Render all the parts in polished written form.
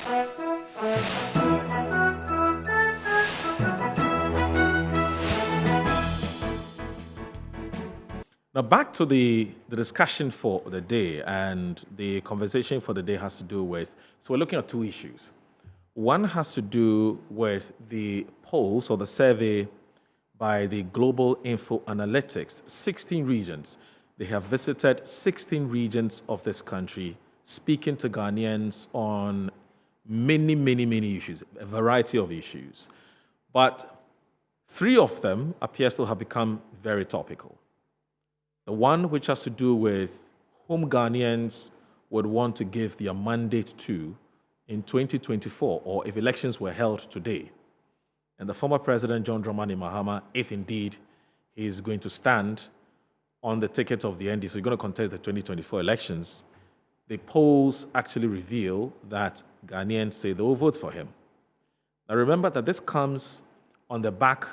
Now, back to the discussion for the day, and the conversation for the day has to do with, so we're looking at two issues. One has to do with the polls or the survey by the Global InfoAnalytics, 16 regions. They have visited 16 regions of this country, speaking to Ghanaians on many issues, a variety of issues. But 3 of them appears to have become very topical. The one which has to do with whom Ghanaians would want to give their mandate to in 2024, or if elections were held today. And the former President John Dramani Mahama, if indeed he is going to stand on the ticket of the NDC, so he's going to contest the 2024 elections, the polls actually reveal that Ghanaians say they will vote for him. Now remember that this comes on the back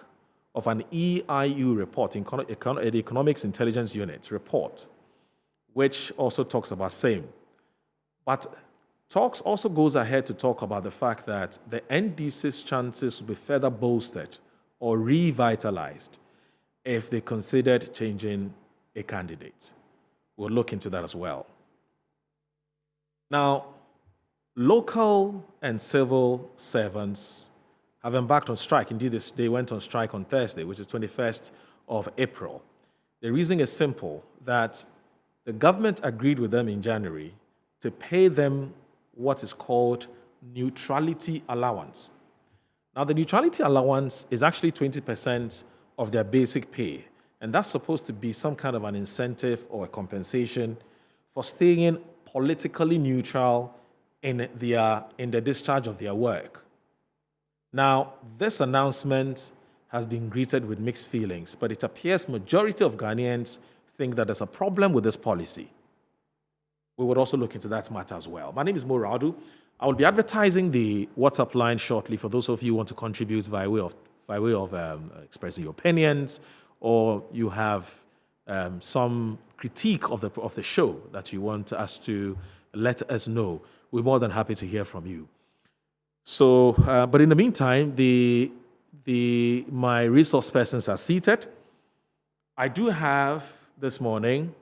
of an Eiu Report, the Economics Intelligence Unit report, which also talks about same. But talks also goes ahead to talk about the fact that the NDC's chances will be further bolstered or revitalized if they considered changing a candidate. We'll look into that as well. Now, local and civil servants have embarked on strike. Indeed, they went on strike on Thursday, which is 21st of April. The reason is simple, that the government agreed with them in January to pay them what is called Neutrality Allowance. Now, the Neutrality Allowance is actually 20% of their basic pay, and that's supposed to be some kind of an incentive or a compensation for staying politically neutral in the discharge of their work. Now, this announcement has been greeted with mixed feelings, but it appears majority of Ghanaians think that there's a problem with this policy. We would also look into that matter as well. My name is Mo Radu. I will be advertising the WhatsApp line shortly for those of you who want to contribute by way of expressing your opinions, or you have some critique of the show that you want us to let us know. We're more than happy to hear from you. So, but in the meantime, my resource persons are seated. I do have this morning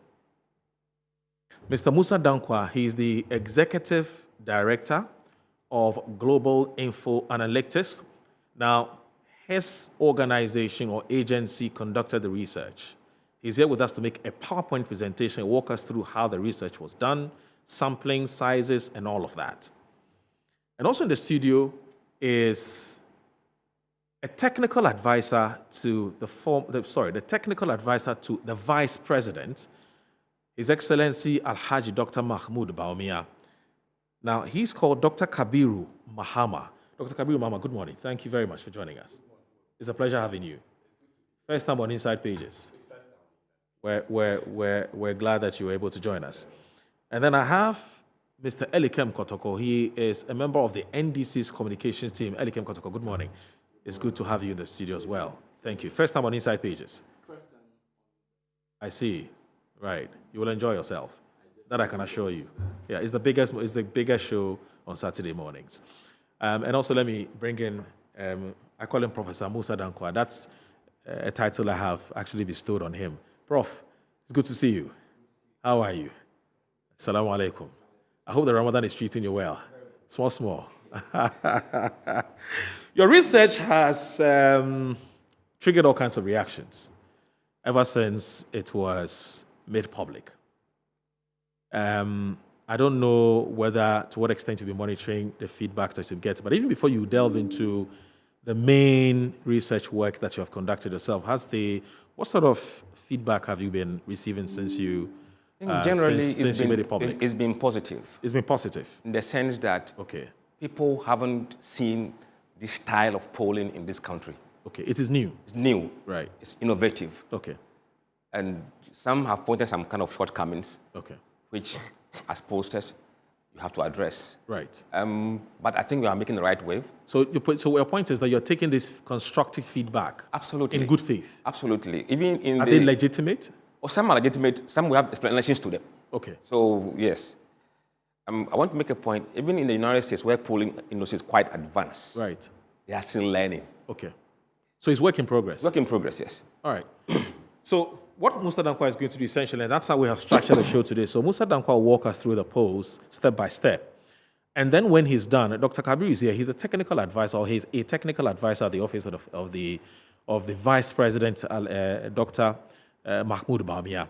Mr. Musa Dankwa. He is the Executive Director of Global InfoAnalytics. Now, his organization or agency conducted the research. He's here with us to make a PowerPoint presentation, walk us through how the research was done, sampling, sizes, and all of that. And also in the studio is a technical advisor to the technical advisor to the Vice President, His Excellency Alhaji Dr. Mahmoud Baumia. Now, he's called Dr. Kabiru Mahama. Dr. Kabiru Mahama, good morning. Thank you very much for joining us. It's a pleasure having you. First time on Inside Pages. We're glad that you were able to join us. And then I have Mr. Elikem Kotoko. He is a member of the NDC's communications team. Elikem Kotoko, good morning. It's good to have you in the studio as well. Thank you. First time on Inside Pages. First time. I see. Right. You will enjoy yourself. That I can assure you. Yeah, it's the biggest show on Saturday mornings. And also let me bring in, I call him Professor Musa Dankwa. That's a title I have actually bestowed on him. Prof, it's good to see you. How are you? Assalamu alaikum. I hope the Ramadan is treating you well. Small. Your research has triggered all kinds of reactions ever since it was made public. I don't know to what extent you'll be monitoring the feedback that you get, but even before you delve into the main research work that you have conducted yourself, what sort of feedback have you been receiving since you generally since you made it public? It's been positive. It's been positive? In the sense that people haven't seen this style of polling in this country. Okay, it is new. It's new. Right. It's innovative. Okay. And some have pointed some kind of shortcomings, which, as posters, you have to address. Right. But I think we are making the right wave. So your point is that you're taking this constructive feedback absolutely in good faith? Absolutely. Even are they legitimate? Or some are legitimate, some we have explanations to them. Okay. So, yes. I want to make a point. Even in the United States, where polling is quite advanced, right, they are still learning. Okay. So it's work in progress? Work in progress, yes. All right. So what Musa Dankwa is going to do essentially, and that's how we have structured the show today. So Musa Dankwa will walk us through the polls step by step. And then when he's done, Dr. Kabir is here. He's a technical advisor, or he's a technical advisor at the office of the Vice President, Dr. Mahmoud Bamia.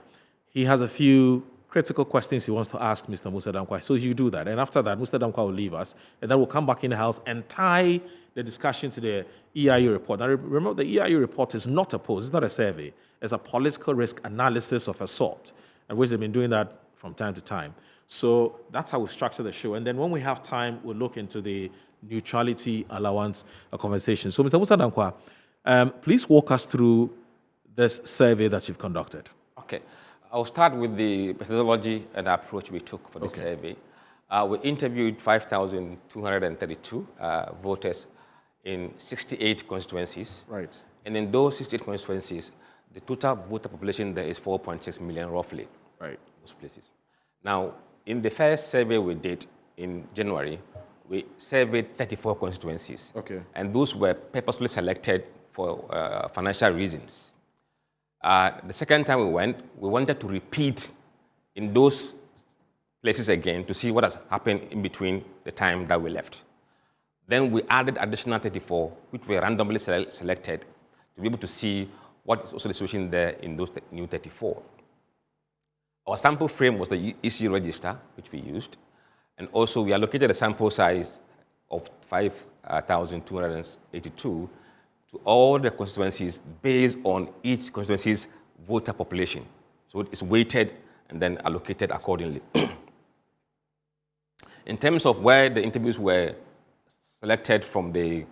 He has a few critical questions he wants to ask Mr. Musa Dankwa. So you do that. And after that, Musa Dankwa will leave us. And then we'll come back in the house and tie the discussion to the Eiu report. Now, remember, the Eiu report is not a poll. It's not a survey. It's a political risk analysis of a sort, and which they've been doing that from time to time. So that's how we structure the show. And then when we have time, we'll look into the neutrality allowance conversation. So, Mr. Musa Dankwa, please walk us through this survey that you've conducted. Okay. I'll start with the methodology and approach we took for the survey. We interviewed 5,232 voters in 68 constituencies. Right. And in those 68 constituencies, the total voter population there is 4.6 million roughly. Right. Those places. Now, in the first survey we did in January, we surveyed 34 constituencies. Okay. And those were purposely selected for financial reasons. The second time we went, we wanted to repeat in those places again to see what has happened in between the time that we left. Then we added additional 34, which were randomly selected to be able to see what is also the situation there in those new 34. Our sample frame was the EC register, which we used, and also we allocated a sample size of 5,282 to all the constituencies based on each constituency's voter population. So it's weighted and then allocated accordingly. In terms of where the interviews were selected from the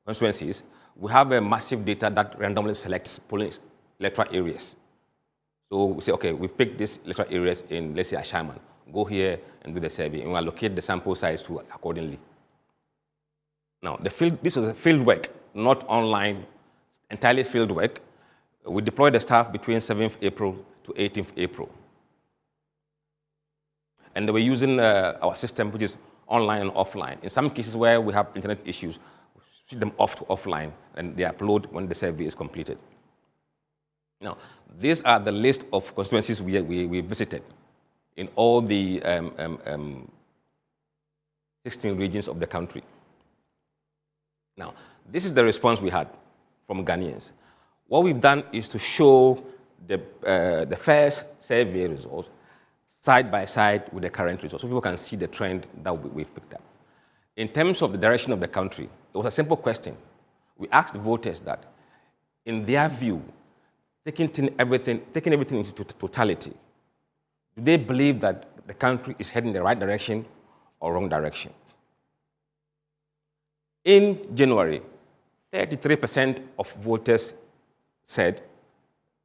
constituencies, we have a massive data that randomly selects polling electoral areas. So we say, okay, we've picked these electoral areas in, let's say, Ashaman. Go here and do the survey, and we'll allocate the sample size to accordingly. Now, this was a field work, not online, entirely field work. We deployed the staff between 7th April to 18th April. And they were using our system, which is online and offline. In some cases where we have internet issues, we switch them off to offline, and they upload when the survey is completed. Now, these are the list of constituencies we visited in all the 16 regions of the country. Now, this is the response we had from Ghanaians. What we've done is to show the first survey results side by side with the current results, so people can see the trend that we've picked up. In terms of the direction of the country, it was a simple question. We asked the voters that, in their view, taking everything into totality, do they believe that the country is heading in the right direction or wrong direction? In January, 33% of voters said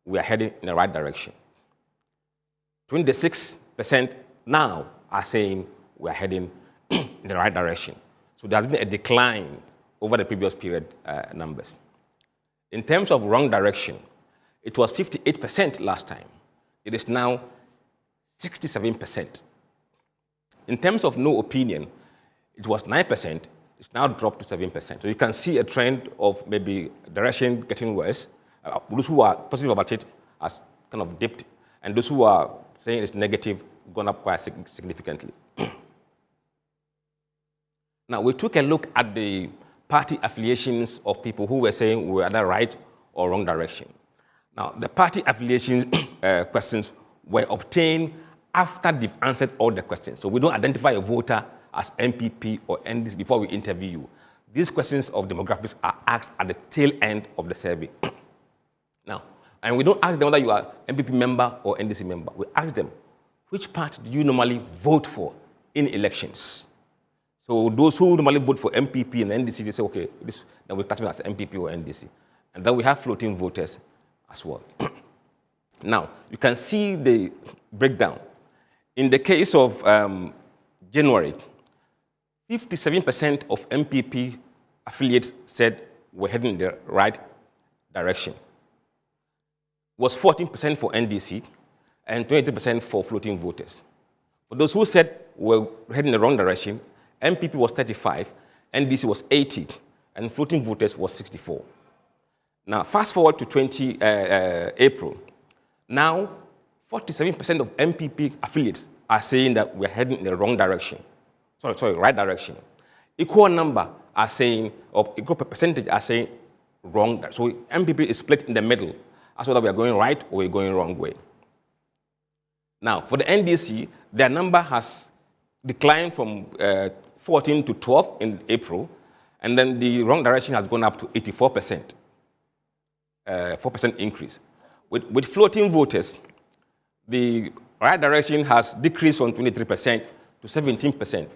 we are heading in the right direction. 26% now are saying we are heading in the right direction. So there has been a decline over the previous period numbers. In terms of wrong direction, it was 58% last time. It is now 67%. In terms of no opinion, it was 9%. It's now dropped to 7%. So you can see a trend of maybe direction getting worse. Those who are positive about it has kind of dipped, and those who are saying it's negative gone up quite significantly. Now, we took a look at the party affiliations of people who were saying we were at the right or wrong direction. Now, the party affiliation questions were obtained after they've answered all the questions. So we don't identify a voter as MPP or NDC before we interview you. These questions of demographics are asked at the tail end of the survey. Now, and we don't ask them whether you are MPP member or NDC member. We ask them, which party do you normally vote for in elections? So those who normally vote for MPP and NDC, they say, okay, then we classify as MPP or NDC. And then we have floating voters as well. Now, you can see the breakdown. In the case of January, 57% of MPP affiliates said we're heading in the right direction. It was 14% for NDC and 23% for floating voters. For those who said we're heading in the wrong direction, MPP was 35, NDC was 80, and floating voters was 64. Now, fast forward to April. Now, 47% of MPP affiliates are saying that we're heading in the wrong direction. Right direction. Equal number are saying, or equal percentage are saying wrong. So MPP is split in the middle as whether we are going right or we're going wrong way. Now, for the NDC, their number has declined from 14 to 12 in April, and then the wrong direction has gone up to 84%, 4% increase. With floating voters, the right direction has decreased from 23% to 17%.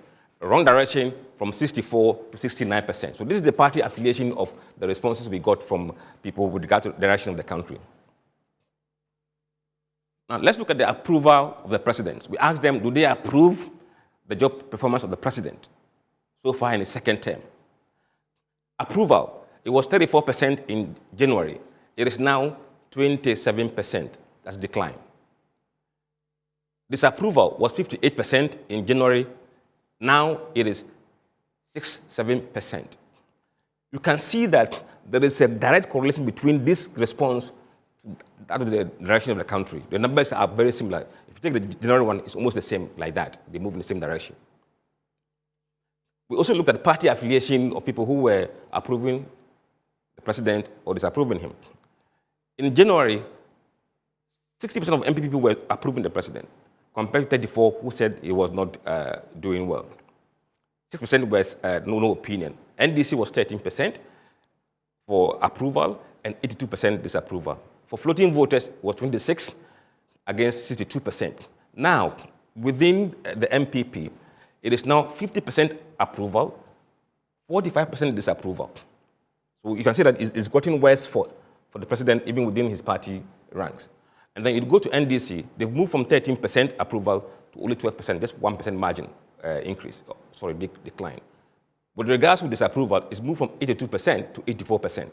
Wrong direction from 64 to 69%. So this is the party affiliation of the responses we got from people with regard to the direction of the country. Now let's look at the approval of the president. We asked them, do they approve the job performance of the president so far in his second term? Approval, it was 34% in January. It is now 27%. That's decline. Disapproval was 58% in January. Now it is 7%. You can see that there is a direct correlation between this response to that of the direction of the country. The numbers are very similar. If you take the January one, it's almost the same like that. They move in the same direction. We also looked at party affiliation of people who were approving the president or disapproving him. In January, 60% of MPP people were approving the president, compared to 34 who said he was not doing well. 6% was no opinion. NDC was 13% for approval and 82% disapproval. For floating voters, it was 26 against 62%. Now, within the MPP, it is now 50% approval, 45% disapproval. So you can see that it's gotten worse for the president, even within his party ranks. And then you go to NDC, they've moved from 13% approval to only 12%, just 1% margin decline. With regards to disapproval, it's moved from 82% to 84%.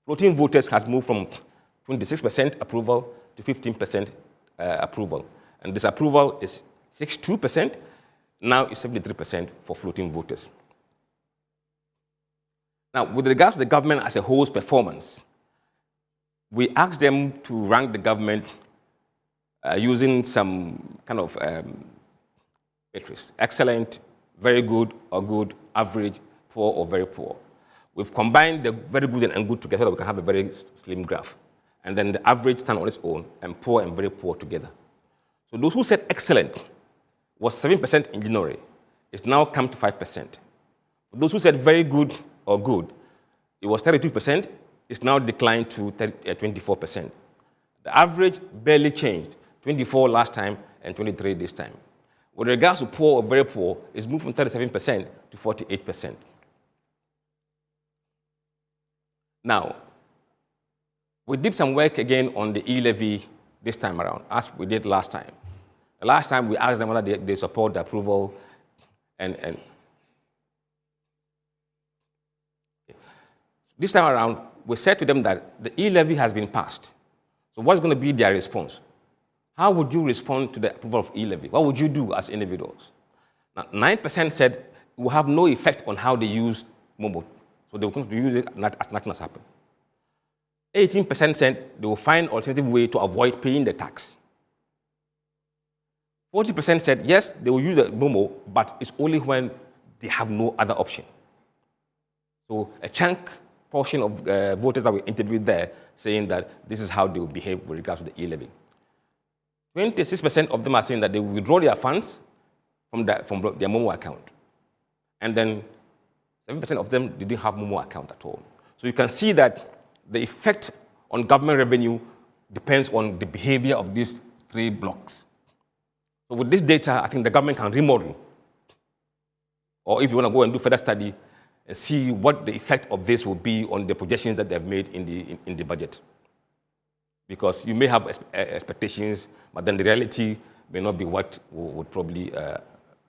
Floating voters has moved from 26% approval to 15% approval. And disapproval is 62%, now it's 73% for floating voters. Now, with regards to the government as a whole's performance, we asked them to rank the government using some kind of matrix: excellent, very good, or good, average, poor, or very poor. We've combined the very good and good together so that we can have a very slim graph. And then the average stand on its own, and poor and very poor together. So those who said excellent was 7% in January. It's now come to 5%. Those who said very good or good, it was 32%. It's now declined to 24%. The average barely changed, 24 last time and 23 this time. With regards to poor or very poor, it's moved from 37% to 48%. Now, we did some work again on the e-levy this time around, as we did last time. The last time we asked them whether they support the approval and this time around, we said to them that the e-levy has been passed. So what's going to be their response? How would you respond to the approval of e-levy? What would you do as individuals? Now, 9% said it will have no effect on how they use Momo. So they will continue to use it as nothing has happened. 18% said they will find an alternative way to avoid paying the tax. 40% said, yes, they will use the Momo, but it's only when they have no other option. So a chunk portion of voters that we interviewed there saying that this is how they will behave with regards to the e-levy. 26% of them are saying that they will withdraw their funds from their Momo account. And then 7% of them didn't have Momo account at all. So you can see that the effect on government revenue depends on the behavior of these three blocks. So with this data, I think the government can remodel. Or if you want to go and do further study, and see what the effect of this will be on the projections that they've made in the budget. Because you may have expectations, but then the reality may not be what would probably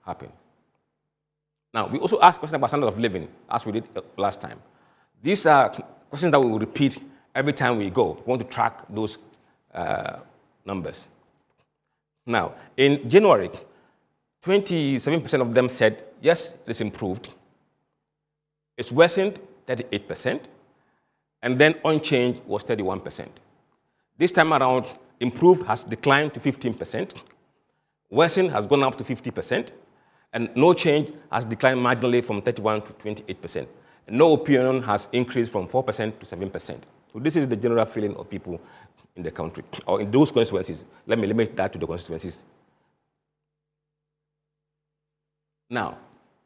happen. Now, we also asked questions about standard of living, as we did last time. These are questions that we will repeat every time we go. We want to track those numbers. Now, in January, 27% of them said, yes, it's improved. It's worsened, 38%. And then unchanged was 31%. This time around, improved has declined to 15%. Worsened has gone up to 50%. And no change has declined marginally from 31 to 28%. And no opinion has increased from 4% to 7%. So this is the general feeling of people in the country, or in those constituencies. Let me limit that to the constituencies. Now,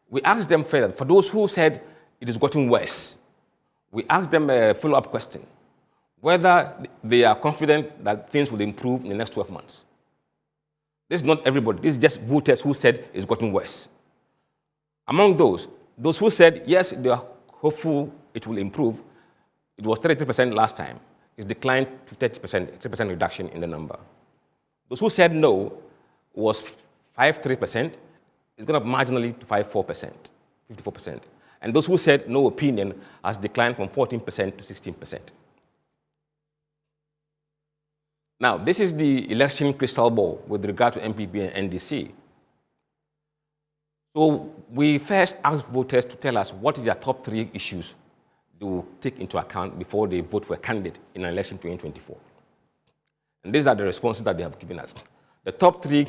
we asked them further, for those who said it is getting worse, we asked them a follow-up question, whether they are confident that things will improve in the next 12 months. This is not everybody. This is just voters who said it's getting worse. Among those who said, yes, they are hopeful it will improve, it was 33% last time. It's declined to 30% reduction in the number. Those who said no was 53%. It's gone up marginally to 54%. And those who said no opinion has declined from 14% to 16%. Now, this is the election crystal ball with regard to MPP and NDC. So we first asked voters to tell us what is their top 3 issues they will take into account before they vote for a candidate in an election 2024. And these are the responses that they have given us. The top 3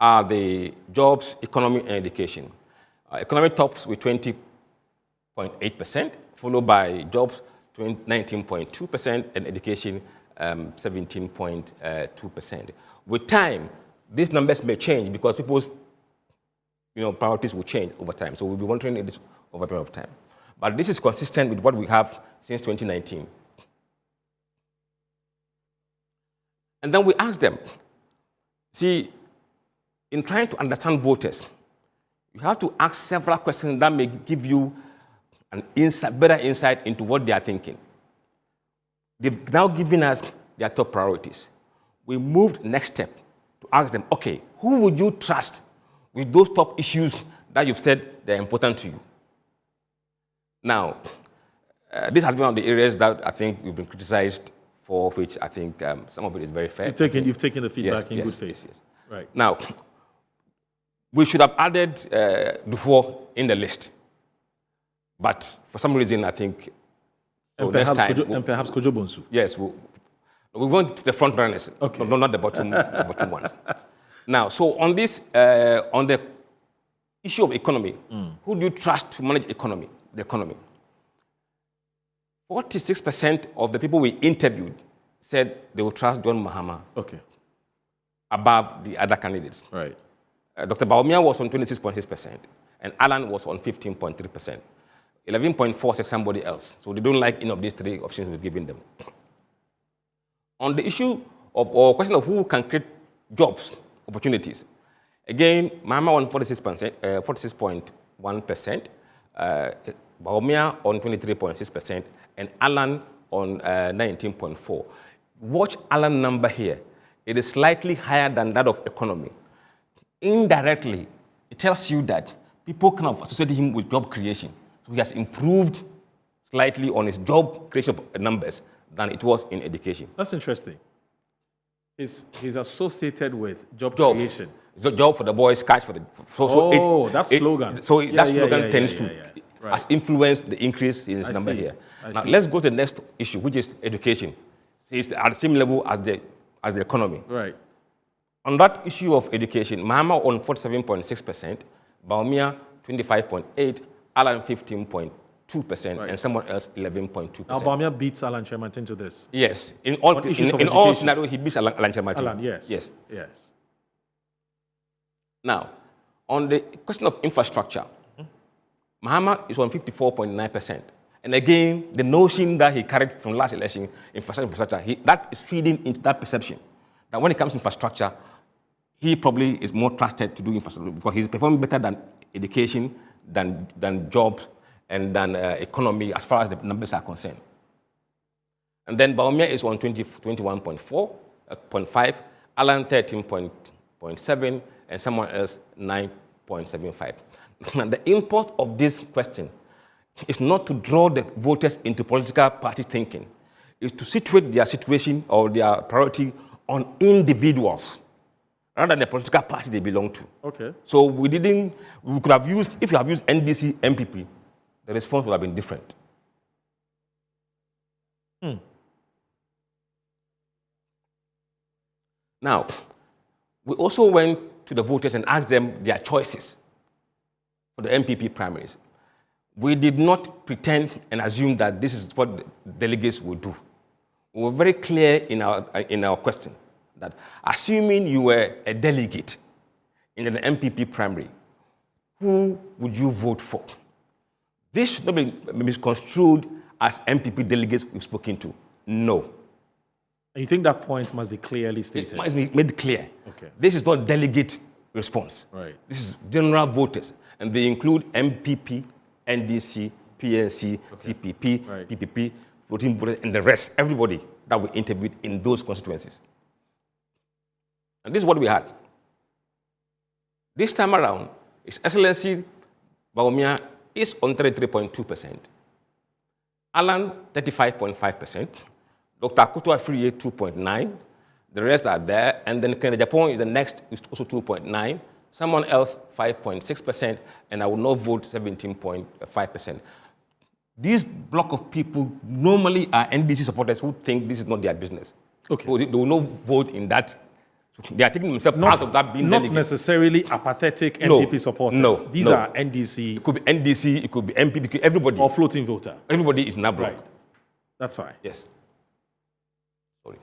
are the jobs, economy, and education. Economy tops with 20.8%, followed by jobs 19.2%, and education 17.2%. With time, these numbers may change because people's priorities will change over time. So we'll be monitoring this over a period of time. But this is consistent with what we have since 2019. And then we asked them, see, in trying to understand voters, you have to ask several questions that may give you an better insight into what they are thinking. They've now given us their top priorities. We moved next step to ask them, okay, who would you trust with those top issues that you've said they're important to you? Now, this has been one of the areas that I think we've been criticized for, which I think some of it is very fair. You've taken the feedback in good faith. Yes. Right. Now, we should have added Dufour in the list. But for some reason, I think and perhaps Kojo Bonsu. Yes, we want the front runners, okay. No, not the bottom ones. Now, so on this, on the issue of economy, who do you trust to manage the economy? 46% of the people we interviewed said they would trust John Mahama above the other candidates. Right. Dr. Baumia was on 26.6%, and Alan was on 15.3%. 11.4% said somebody else. So they don't like any of these 3 options we've given them. On the issue of, or question of who can create jobs, opportunities, again, Mahama on 46.1%, Baumia on 23.6%, and Alan on 19.4%. Watch Alan's number here. It is slightly higher than that of economy. Indirectly, it tells you that people kind of associate him with job creation. So he has improved slightly on his job creation numbers than it was in education. That's interesting. He's associated with job creation. It's a job for the boys, catch for the... that slogan. That slogan tends to... Right. Has influenced the increase in his number here. Now, let's go to the next issue, which is education. It's at the same level as the economy. Right. On that issue of education, Mahama on 47.6%, Baumia 25.8%, Alan 15.2%, and someone else 11.2%. Now, Baumia beats Alan Chermatin to this. Yes. In all scenarios, he beats Alan Chermatin. Alan, yes. Yes. Now, on the question of infrastructure, Mahama is on 54.9%. And again, the notion that he carried from last election, infrastructure, that is feeding into that perception. That when it comes to infrastructure, he probably is more trusted to do infrastructure because he's performing better than education, than jobs, and than economy as far as the numbers are concerned. And then Baumia is on 21.5, Alan 13.7, and someone else 9.75. And the import of this question is not to draw the voters into political party thinking. It's to situate their situation or their priority on individuals. rather than the political party they belong to. Okay. So we could have used, if you have used NDC, MPP, the response would have been different. Now, we also went to the voters and asked them their choices for the MPP primaries. We did not pretend and assume that this is what the delegates would do. We were very clear in our question that assuming you were a delegate in an MPP primary, who would you vote for? This should not be misconstrued as MPP delegates we've spoken to. No. And you think that point must be clearly stated? It must be made clear. Okay. This is not delegate response. Right. This is general voters, and they include MPP, NDC, PNC, CPP, Right. PPP, floating voters, and the rest, everybody that we interviewed in those constituencies. And this is what we had. This time around, His Excellency Bawumia is on 33.2%, Alan 35.5%, Dr. Akuto Afriye 2.9%, the rest are there, and then Kennedy Japan is the next, is also 2.9%, someone else 5.6%, and I will not vote 17.5%. This block of people normally are NDC supporters who think this is not their business. Okay. So they will not vote in that. They are taking themselves out of that being Not delegate. necessarily apathetic No, MPP supporters. no, These no. are NDC It could be NDC, it could be MPP, it could be everybody. or floating voter. Everybody is in that block. Right. That's fine. Yes. Sorry.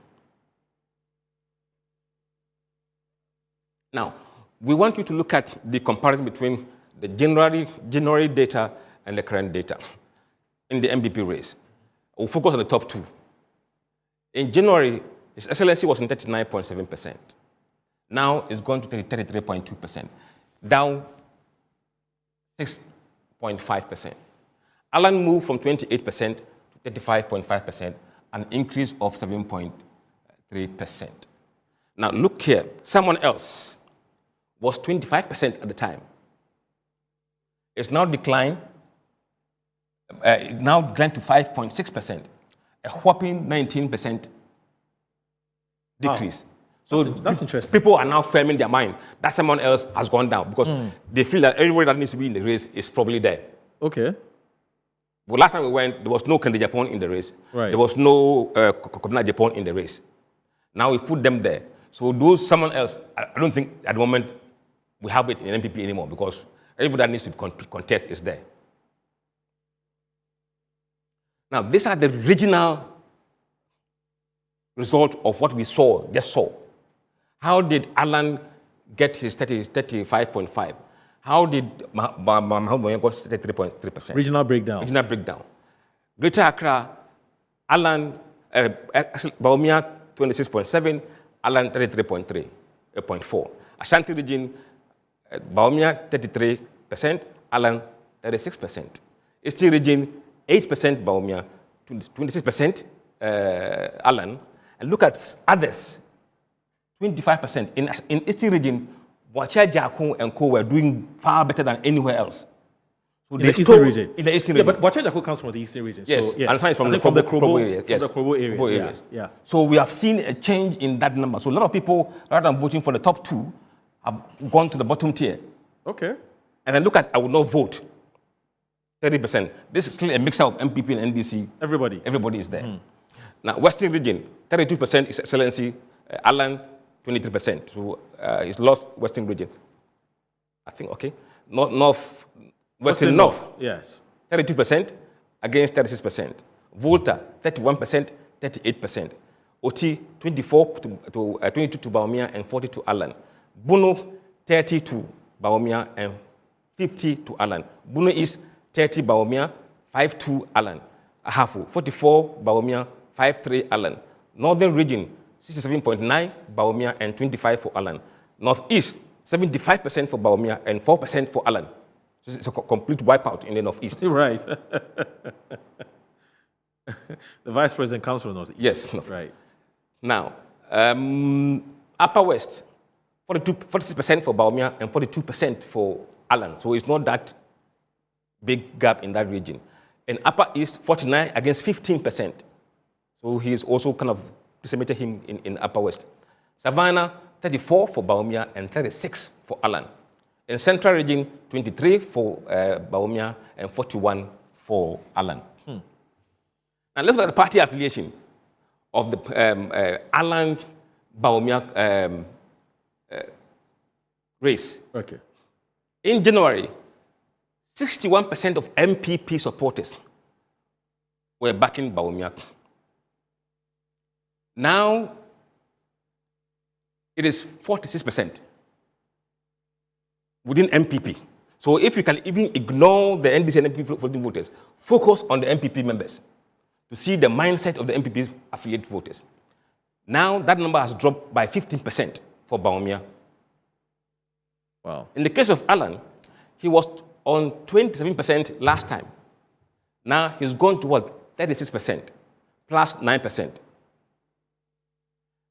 Now, we want you to look at the comparison between the January data and the current data in the MPP race. We'll focus on the top two. In January, His Excellency was in 39.7%. Now it's gone to 33.2%, down 6.5%. Alan moved from 28% to 35.5%, an increase of 7.3%. Now look here, someone else was 25% at the time. It's now declined, to 5.6%, a whopping 19% decrease. Wow. So That's interesting. People are now firming their mind that someone else has gone down because they feel that everybody that needs to be in the race is probably there. Okay. But last time we went, there was no Kennedy Japan in the race. Right. There was no Kobina Japan in the race. Now we put them there. So those someone else, I don't think at the moment we have it in MPP anymore because everybody that needs to contest is there. Now these are the regional result of what we just saw. How did Alan get his 35.5? How did Mahmoud get 33.3%? Regional breakdown. Regional breakdown. Greater Accra, Alan, Bawumia 26.7, Alan 33.4. Ashanti region, Bawumia 33%, Alan 36%. Eastern region, 8% Bawumia, 26% Alan. And look at others, 25%. In Eastern region, Boache Jaku and Co were doing far better than anywhere else. So In the Eastern region? In the Eastern Yeah, region. but Boache Jaku comes from the Eastern region. Yes, So, yes. and it's from the Krobo areas. Yes. From the Krobo areas. Krobo Yeah. areas. Yeah. So we have seen a change in that number. So a lot of people, rather than voting for the top two, have gone to the bottom tier. Okay. And then look at, I would not vote, 30%. This is still a mixture of MPP and NDC. Everybody is there. Now, Western region, 32% is Excellency, Alan, 23%. So he's lost Western region. I think, okay. Western North, Yes. 32% against 36%. Volta, 31%, 38%. OT, 22 to Bawumia and 40 to Alan. Bono, 30 to Bawumia and 50 to Alan. Bono is 30 Bawumia, 5 to Alan. Ahafu, 44 Bawumia, 5-3 Alan. Northern region, 67.9 Bawumia and 25 for Alan. Northeast, 75% for Bawumia and 4% for Alan. So it's a complete wipeout in the Northeast. Right. The vice president comes from the Northeast. Yes. Right. Now, Upper West, 46% for Bawumia and 42% for Alan. So it's not that big gap in that region. And Upper East, 49 against 15%. So he's also kind of decimated him in Upper West. Savannah, 34 for Baumia and 36 for Alan. In Central Region, 23 for Baumia and 41 for Alan. And let's look at the party affiliation of the Alan Baumia race. Okay. In January, 61% of MPP supporters were backing Baumia. Now, it is 46% within MPP. So if you can even ignore the NDC and MPP voting voters, focus on the MPP members to see the mindset of the MPP affiliate voters. Now, that number has dropped by 15% for Baumia. Wow. In the case of Alan, he was on 27% last time. Now, he's gone to what? 36%, plus 9%.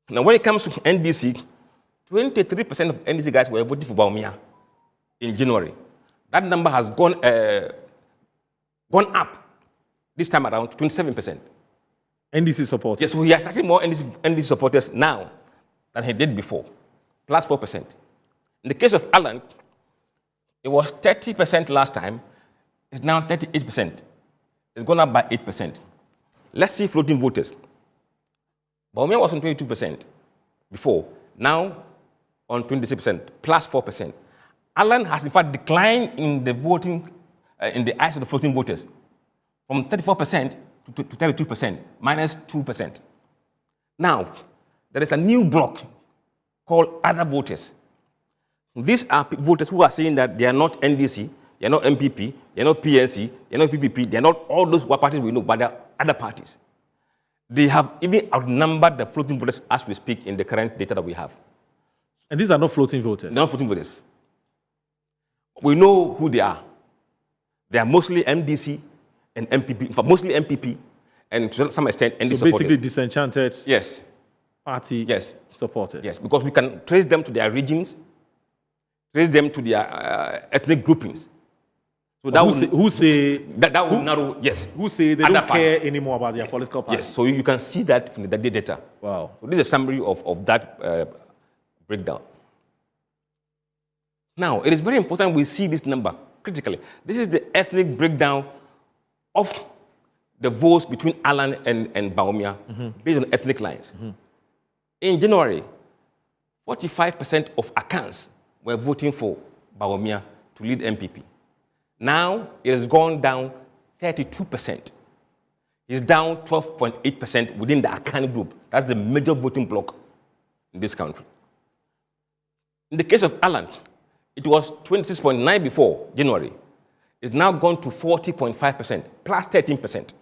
Now, when it comes to NDC, 23% of NDC guys were voting for Baumia in January. That number has gone up this time around to 27%. NDC supporters. Yes, so he has actually more NDC supporters now than he did before, plus 4%. In the case of Alan, it was 30% last time. It's now 38%. It's gone up by 8%. Let's see floating voters. Baumia was on 22% before. Now on 26%, plus 4%. Alan has in fact declined in the voting, in the eyes of the floating voters, from 34% to 32%, minus 2%. Now, there is a new block called other voters. These are voters who are saying that they are not NDC, they are not MPP, they are not PNC, they are not PPP, they are not all those parties we know, but they are other parties. They have even outnumbered the floating voters as we speak in the current data that we have. And these are not floating voters? They're not floating voters. We know who they are. They are mostly MDC and MPP, in fact, mostly MPP, and to some extent NDC so basically supporters. disenchanted Yes. party Yes. supporters. Yes, because we can trace them to their regions, trace them to their ethnic groupings. So that who say that will narrow, yes. Who say they don't care anymore about their political parties. Yes, so you can see that from the data. Wow. So this is a summary of that breakdown. Now, it is very important we see this number critically. This is the ethnic breakdown of the votes between Alan and Baumia based on ethnic lines. In January, 45% of Akans were voting for Baumia to lead MPP. Now, it has gone down 32%. It's down 12.8% within the Akan group. That's the major voting bloc in this country. In the case of Alan, it was 26.9 before January. It's now gone to 40.5%, plus 13%.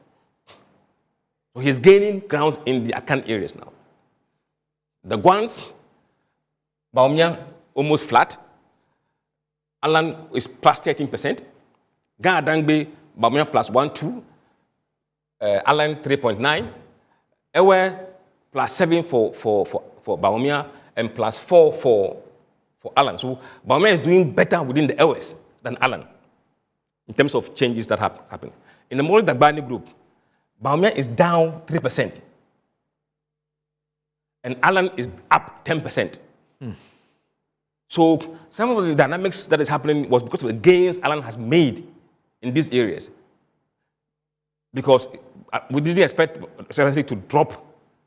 So he's gaining grounds in the Akan areas now. The Guans, Baumia, almost flat. Alan is plus 13%. Ga Dangbe, Baumia plus 1.2. Alan 3.9. Ewe plus 7 for Baumia and plus 4 for Alan. So Baumia is doing better within the Ewes than Alan in terms of changes that happen. In the Mole Dagbani group, Baumia is down 3%. And Alan is up 10%. So some of the dynamics that is happening was because of the gains Alan has made in these areas. Because we didn't expect Excellency to drop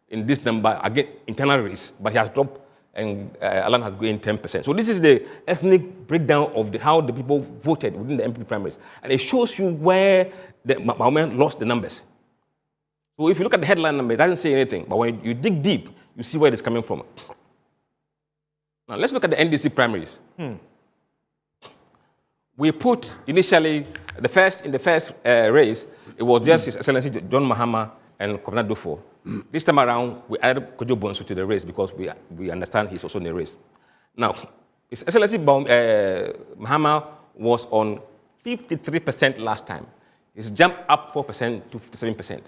in this number, again, internal race, but he has dropped and Alan has gained 10%. So this is the ethnic breakdown of how the people voted within the MP primaries. And it shows you where the Baumia lost the numbers. So if you look at the headline number, it doesn't say anything, but when you dig deep, you see where it's coming from. Now let's look at the NDC primaries. We put initially, in the first race, it was just His Excellency John Mahama and Kwabena Dufo. This time around, we added Kojo Bonsu to the race because we understand he's also in the race. Now, His Excellency Mahama was on 53% last time. He's jumped up 4% to 57%.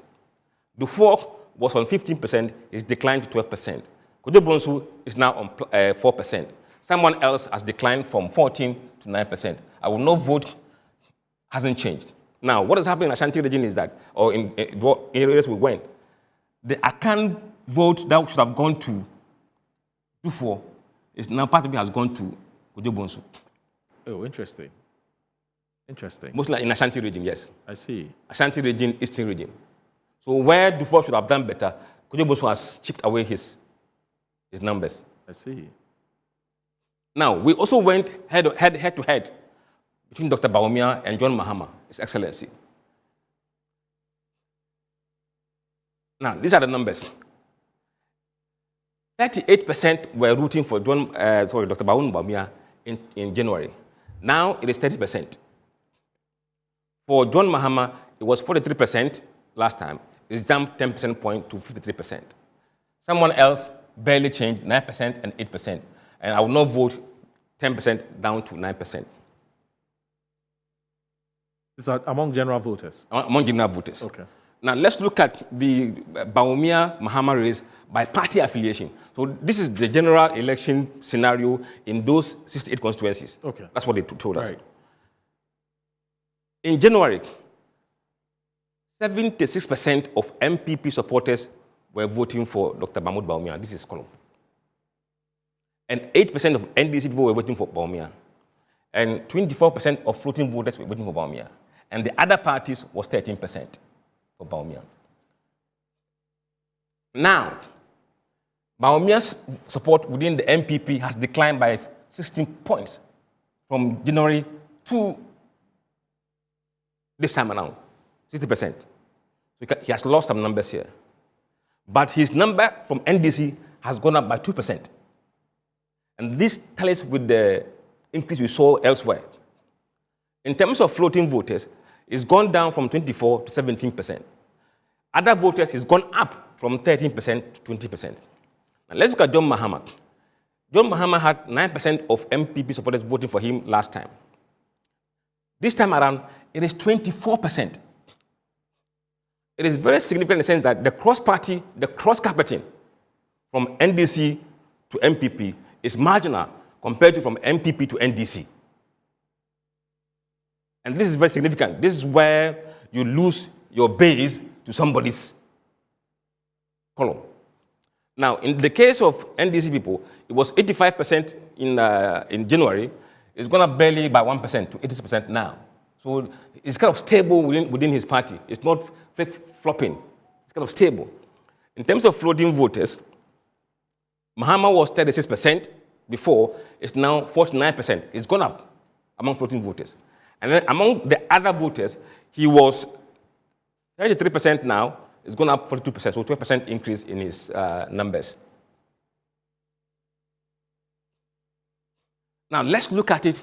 Dufo was on 15%, he's declined to 12%. Kojo Bonsu is now on 4%. Someone else has declined from 14 to 9%. I will not vote, hasn't changed. Now, what is happening in Ashanti region is that, or in areas we went, the Akan vote that should have gone to Dufo It's now part of it has gone to Kojo Bonsu. Oh, interesting. Interesting. Mostly in Ashanti region, yes. I see. Ashanti region, Eastern region. So where Dufour should have done better, Kojo Bonsu has chipped away his numbers. I see. Now, we also went head to head between Dr. Bawumia and John Mahama, His Excellency. Now, these are the numbers. 38% were rooting for Dr. Bawumia in January. Now it is 30%. For John Mahama, it was 43% last time. It's jumped 10 percentage point to 53%. Someone else barely changed 9% and 8%. And I will not vote 10% down to 9%. These are among general voters? Among general voters. Okay. Now let's look at the Bawumia-Mahama race by party affiliation. So this is the general election scenario in those 68 constituencies. Okay. That's what they told us. Right. In January, 76% of MPP supporters were voting for Dr. Mahmoud Bawumia. This is column. And 8% of NDC people were voting for Bawumia. And 24% of floating voters were voting for Bawumia. And the other parties was 13% for Bawumia. Now, Bawumia's support within the MPP has declined by 16 points from January to this time around, 60%. So he has lost some numbers here. But his number from NDC has gone up by 2%. And this tallies with the increase we saw elsewhere. In terms of floating voters, it's gone down from 24 to 17%. Other voters, it's gone up from 13% to 20%. Now let's look at John Mahama. John Mahama had 9% of MPP supporters voting for him last time. This time around, it is 24%. It is very significant in the sense that the cross-party, the cross-carpeting from NDC to MPP is marginal compared to from MPP to NDC. And this is very significant. This is where you lose your base to somebody's column. Now, in the case of NDC people, it was 85% in January. It's gone up barely by 1% to 80% now. So it's kind of stable within his party. It's not flip-flopping. It's kind of stable. In terms of floating voters, Mahama was 36% before. It's now 49%. It's gone up among floating voters. And then among the other voters, he was 33% now. It's gone up 42%, so 12% increase in his numbers. Now, let's look at it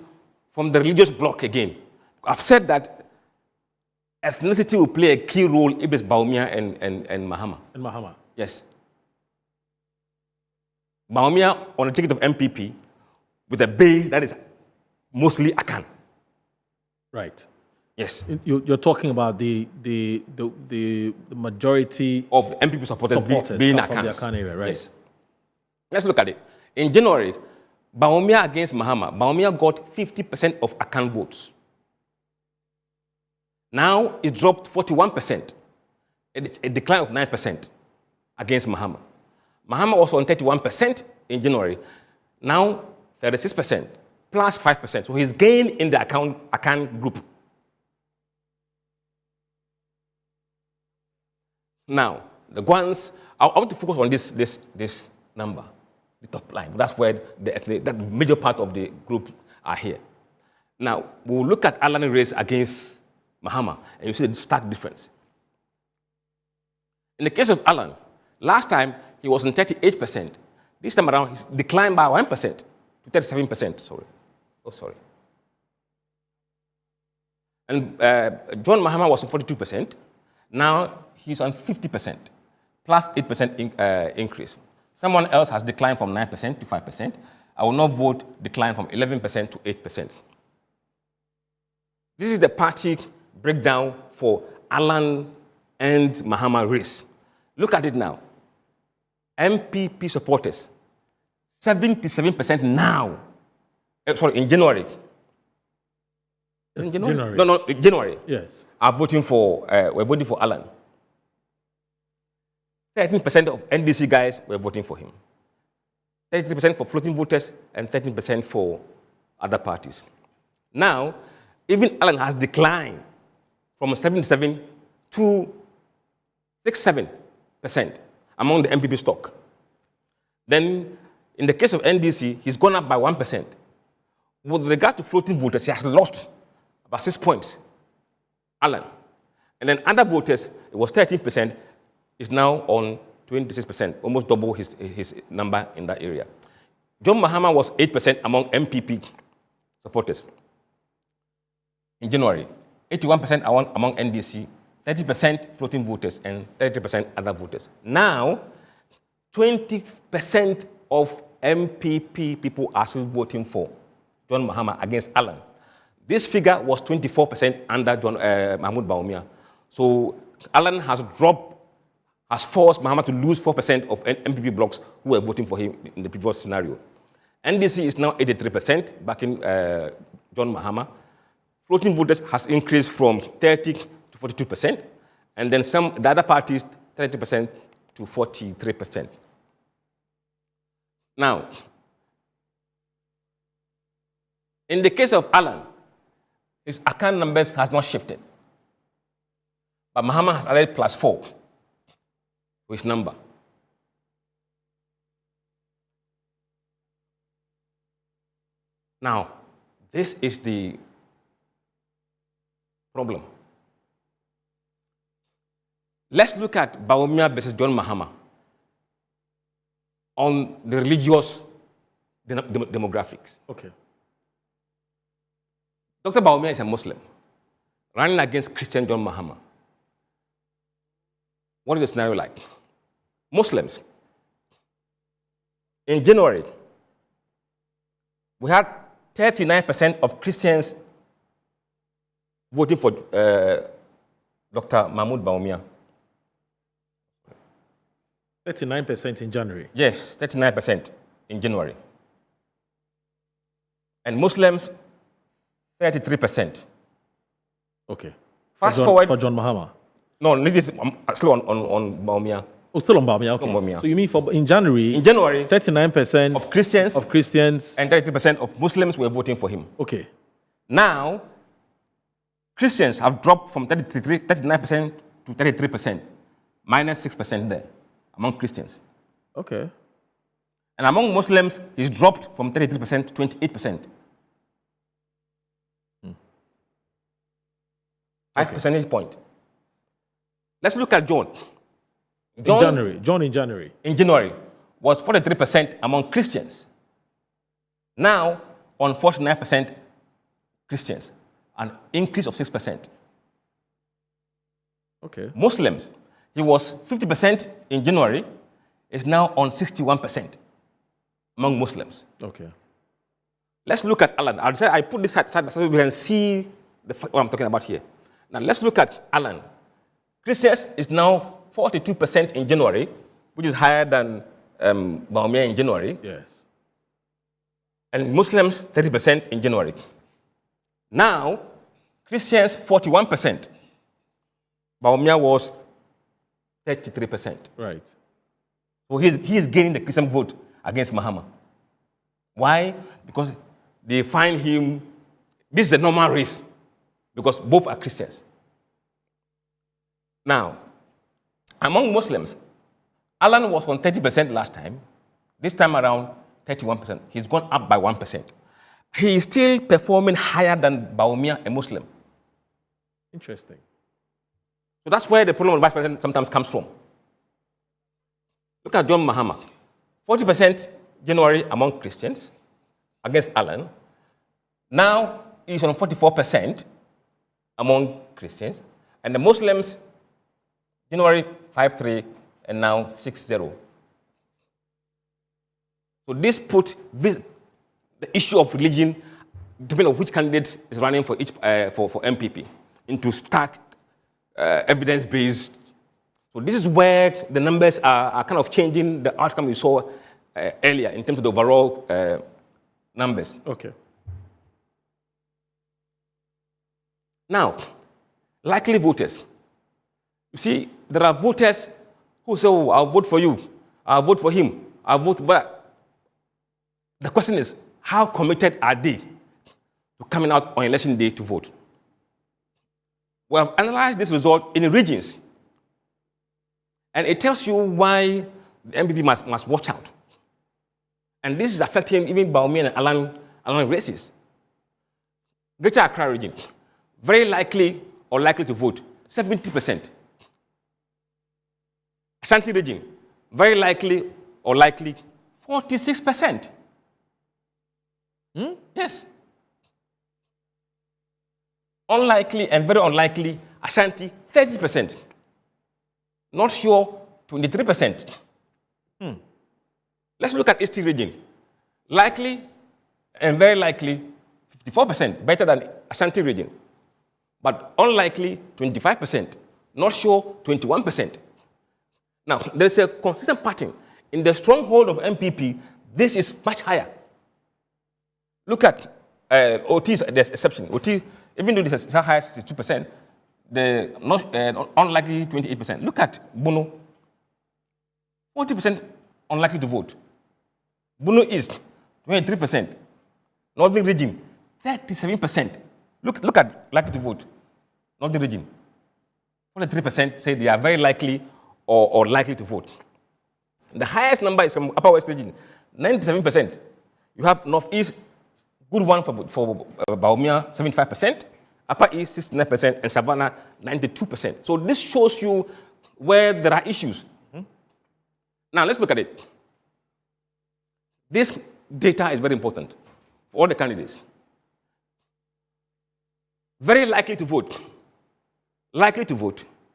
from the religious bloc again. I've said that ethnicity will play a key role if it's Bawumia and Mahama. And Mahama. Yes. Bawumia on the ticket of MPP with a base that is mostly Akan. Right. Yes. You're talking about the majority of MPP supporters being from the Akan area, right? Yes. Let's look at it. In January, Bawumia against Mahama, Bawumia got 50% of Akan votes. Now it dropped 41%, a decline of 9% against Mahama. Mahama was on 31% in January, now 36%, plus 5%. So he's gained in the Akan group. Now, the ones, I want to focus on this number, the top line. That's where that major part of the group are here. Now, we'll look at Alan race against Mahama, and you see the stark difference. In the case of Alan, last time he was on 38%. This time around, he's declined by 1% to 37%. Sorry. Oh, sorry. And John Mahama was on 42%. Now he's on 50%, plus 8% increase. Someone else has declined from 9% to 5%. I will not vote decline from 11% to 8%. This is the party breakdown for Alan and Mahama race. Look at it now. MPP supporters, 77% now. Sorry, in January. In January? No, in January. Yes. We're voting for Alan. 13% of NDC guys were voting for him. 33% for floating voters, and 13% for other parties. Now, even Allen has declined from 77 to 67% among the MPP stock. Then, in the case of NDC, he's gone up by 1%. With regard to floating voters, he has lost about 6 points, Allen. And then other voters, it was 13%, is now on 26%, almost double his number in that area. John Mahama was 8% among MPP supporters in January, 81% among NDC, 30% floating voters, and 30% other voters. Now, 20% of MPP people are still voting for John Mahama against Allen. This figure was 24% under Mahmoud Bawumia. So Allen has forced Mahama to lose 4% of MPP blocks who were voting for him in the previous scenario. NDC is now 83% backing John Mahama. Floating voters has increased from 30 to 42%, and then the other parties, 30% to 43%. Now, in the case of Allen, his account numbers has not shifted. But Mahama has added +4 to his number. Now, this is the problem. Let's look at Bawumia versus John Mahama on the religious demographics. Okay. Dr. Bawumia is a Muslim running against Christian John Mahama. What is the scenario like? Muslims. In January, we had 39% of Christians voting for Dr. Mahmoud Bawumia. 39% in January? Yes, 39% in January. And Muslims, 33%. Okay. Fast forward. For John Mahama? No, this is still on Bawumia. Oh, still on Bawumia, okay. On Bawumia. So you mean in January, 39% of Christians and 33% of Muslims were voting for him. Okay. Now, Christians have dropped from 39% to 33%, minus 6% there among Christians. Okay. And among Muslims, he's dropped from 33% to 28%. 5 percentage point. Let's look at John. John in January. In January was 43% among Christians. Now on 49% Christians, an increase of 6%. Okay. Muslims, he was 50% in January, is now on 61% among Muslims. Okay. Let's look at Allen. I put this side by side so we can see what I'm talking about here. Now let's look at Allen. Christians is now 42% in January, which is higher than Bawumia in January. Yes. And Muslims, 30% in January. Now, Christians, 41%. Bawumia was 33%. Right. So he is gaining the Christian vote against Mahama. Why? Because they find him, this is a normal race, because both are Christians. Now, among Muslims, Allen was on 30% last time. This time around, 31%. He's gone up by 1%. He is still performing higher than Bawumia, a Muslim. Interesting. So that's where the problem of vice president sometimes comes from. Look at John Mahama. 40% January among Christians against Allen. Now he's on 44% among Christians. And the Muslims, January 5-3 and now 6-0. So this put the issue of religion, depending on which candidate is running for MPP, into stark evidence-based. So this is where the numbers are kind of changing the outcome we saw earlier in terms of the overall numbers. Okay. Now, likely voters. You see, there are voters who say, oh, I'll vote for you, I'll vote for him, I'll vote for that. The question is, how committed are they to coming out on election day to vote? We have analyzed this result in regions. And it tells you why the MPP must watch out. And this is affecting even Bawumia and Alan races. Greater Accra region, very likely or likely to vote, 70%. Ashanti region, very likely or likely, 46%. Yes. Unlikely and very unlikely, Ashanti, 30%. Not sure, 23%. Let's look at East region. Likely and very likely, 54%, better than Ashanti region. But unlikely, 25%. Not sure, 21%. Now, there's a consistent pattern. In the stronghold of MPP, this is much higher. Look at OT's exception. OT, even though this is high, 62%, the unlikely 28%. Look at Bono, 40% unlikely to vote. Bono East, 23%. Northern region, 37%. Look at likely to vote. Northern region, 43% say they are very likely or likely to vote. The highest number is from Upper West region, 97%. You have Northeast, good one for Bawumia, 75%. Upper East, 69%, and Savannah, 92%. So this shows you where there are issues. Now let's look at it. This data is very important for all the candidates. Very likely to vote,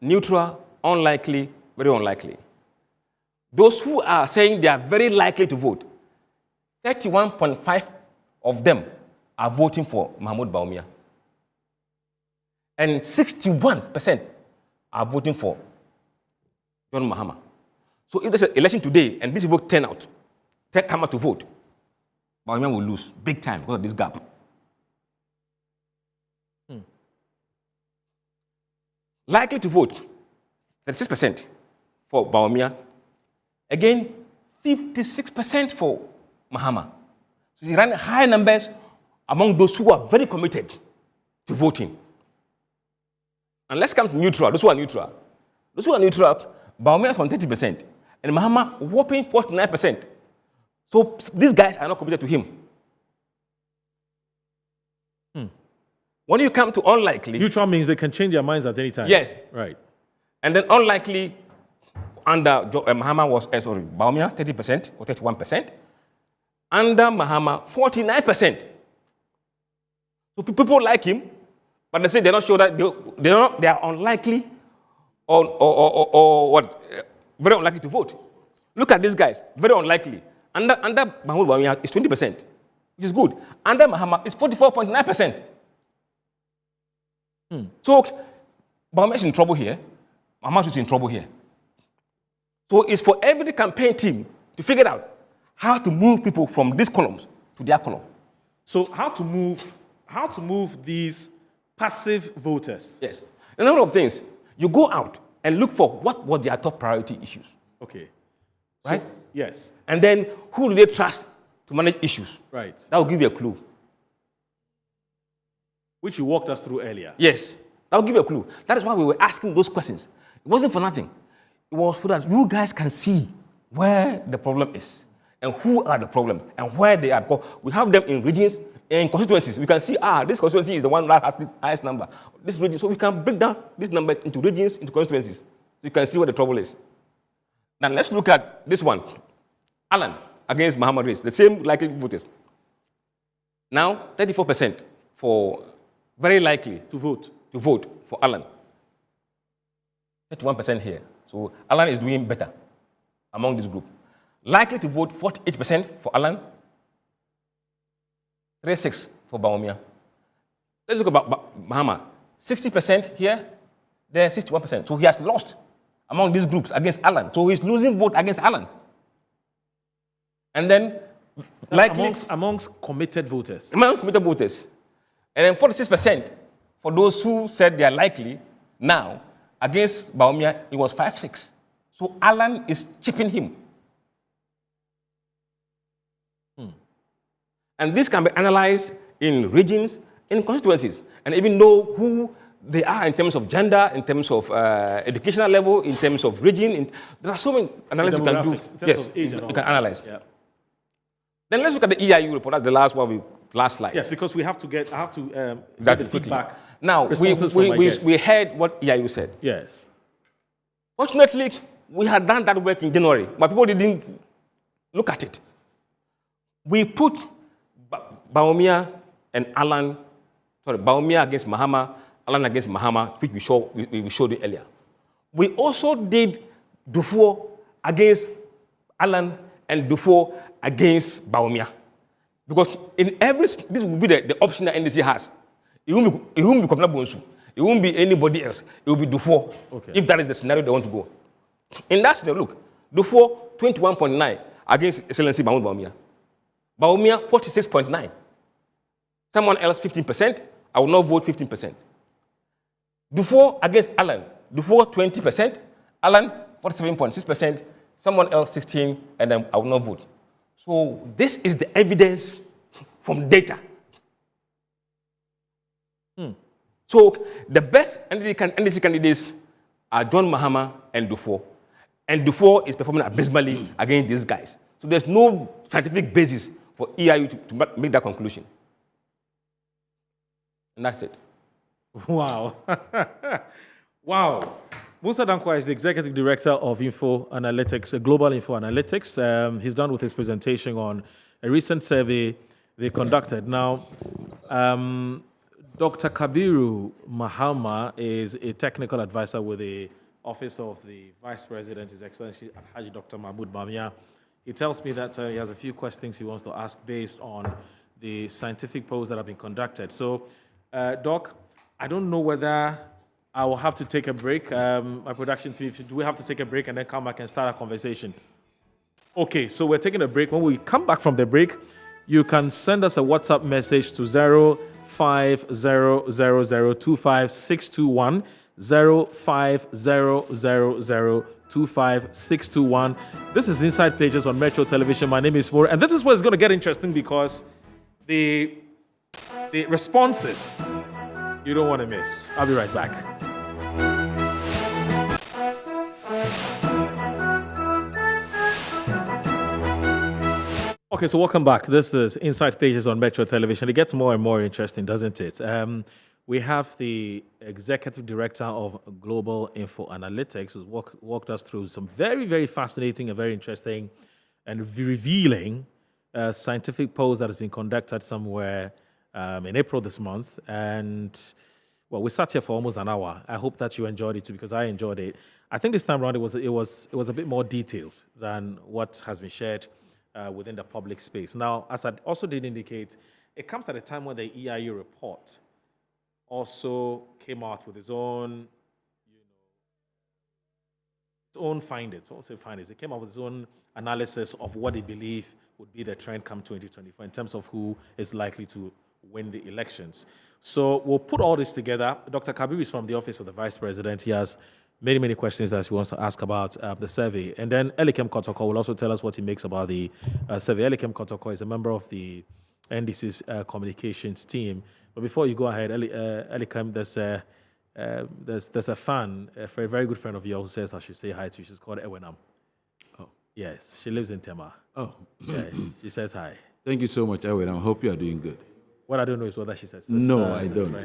neutral, unlikely, very unlikely. Those who are saying they are very likely to vote, 31.5% of them are voting for Mahmoud Bawumia. And 61% are voting for John Mahama. So if there's an election today and these people come out to vote, Bawumia will lose big time because of this gap. Likely to vote, 36% for Bawumia. Again, 56% for Mahama. So he ran high numbers among those who are very committed to voting. And let's come to neutral, those who are neutral. Those who are neutral, Bawumia is on 30%, and Mahama whopping 49%. So these guys are not committed to him. When you come to unlikely... Neutral means they can change their minds at any time. Yes. Right. And then unlikely, under Mahama was, Bawumia, 30% or 31%. Under Mahama, 49%. So people like him, but they say they're not sure that they are unlikely or very unlikely to vote. Look at these guys, very unlikely. Under Mahmoud Bawumia is 20%, which is good. Under Mahama is 44.9%. So Bawumia is in trouble here. Mahama is in trouble here. So it's for every campaign team to figure out how to move people from these columns to their column. So how to move these passive voters? Yes. A number of things. You go out and look for what were their top priority issues. Okay. Right? So, yes. And then who do they trust to manage issues? Right. That will give you a clue. Which you walked us through earlier. Yes. That will give you a clue. That is why we were asking those questions. It wasn't for nothing. It was so that you guys can see where the problem is and who are the problems and where they are. Because we have them in regions and constituencies. We can see, this constituency is the one that has the highest number. This region, so we can break down this number into regions, into constituencies. So you can see where the trouble is. Now let's look at this one. Alan against Muhammad race, the same likely voters. Now 34% for very likely to vote for Alan. 31% here. So Alan is doing better among this group. Likely to vote 48% for Alan, 36% for Bawumia. Let's look at Mahama. 60% here, there 61%. So he has lost among these groups against Alan. So he's losing vote against Alan. And then likely amongst committed voters. Among committed voters. And then 46% for those who said they are likely now against Bawumia, it was 5-6. So Alan is chipping him. And this can be analyzed in regions, in constituencies, and even know who they are in terms of gender, in terms of educational level, in terms of region. There are so many analyses you can do. In terms of age and all you can that. analyze. Yeah. Then let's look at the Eiu report. That's the last one, last slide. Yes, because I have to get the Quickly. feedback. Now, we heard what Eiu said. Yes. Fortunately, we had done that work in January, but people didn't look at it. We put Baumia and Alan, Baumia against Mahama, Alan against Mahama, which we showed you earlier. We also did Dufour against Alan and Dufour against Baumia. Because in every, this will be the option that NDC has. It won't be Kwabena Bonsu. It won't be anybody else. It will be Dufour, if that is the scenario they want to go. In that scenario, look, Dufour 21.9 against Excellency Mahmoud Baumia. Baumia 46.9. Someone else 15%. I will not vote 15%. Dufour against Alan. Dufour 20%. Alan 47.6%. Someone else 16%, and then I will not vote. So this is the evidence from data. So the best NDC candidates are John Mahama and Dufour. And Dufour is performing abysmally against these guys. So there's no scientific basis for Eiu to make that conclusion. And that's it. Wow. Wow. Musa Dankwa is the Executive Director of InfoAnalytics, Global InfoAnalytics. He's done with his presentation on a recent survey they conducted. Now, Dr. Kabiru Mahama is a technical advisor with the Office of the Vice President, His Excellency Haji Dr. Mahmoud Bamia. He tells me that he has a few questions he wants to ask based on the scientific polls that have been conducted. So, Doc, I don't know whether I will have to take a break. My production team, do we have to take a break and then come back and start our conversation? Okay, so we're taking a break. When we come back from the break, you can send us a WhatsApp message to 05000256221, 05000256221. This is Inside Pages on Metro Television. My name is Moore, and this is where it's going to get interesting because the responses you don't want to miss. I'll be right back. Okay, so welcome back. This is Inside Pages on Metro Television. It gets more and more interesting, doesn't it? We have the Executive Director of Global InfoAnalytics who's walked us through some very, very fascinating and very interesting and revealing scientific polls that has been conducted somewhere in April this month. And, well, we sat here for almost an hour. I hope that you enjoyed it too, because I enjoyed it. I think this time around it was a bit more detailed than what has been shared within the public space. Now, as I also did indicate, it comes at a time when the Eiu Report also came out with its own, its own findings. I won't say findings. It came out with its own analysis of what they believe would be the trend come 2024 in terms of who is likely to win the elections. So we'll put all this together. Dr. Kabir is from the Office of the Vice President. He has many, many questions that he wants to ask about the survey. And then Elikem Kotoko will also tell us what he makes about the survey. Elikem Kotoko is a member of the NDC's communications team. But before you go ahead, Elikem, there's a fan, a very good friend of yours who says I should say hi to you. She's called Ewenam. Oh. Yes, she lives in Tema. Oh. Yeah, she says hi. Thank you so much, Ewenam. I hope you are doing good. What I don't know is whether she says sister. No, I don't.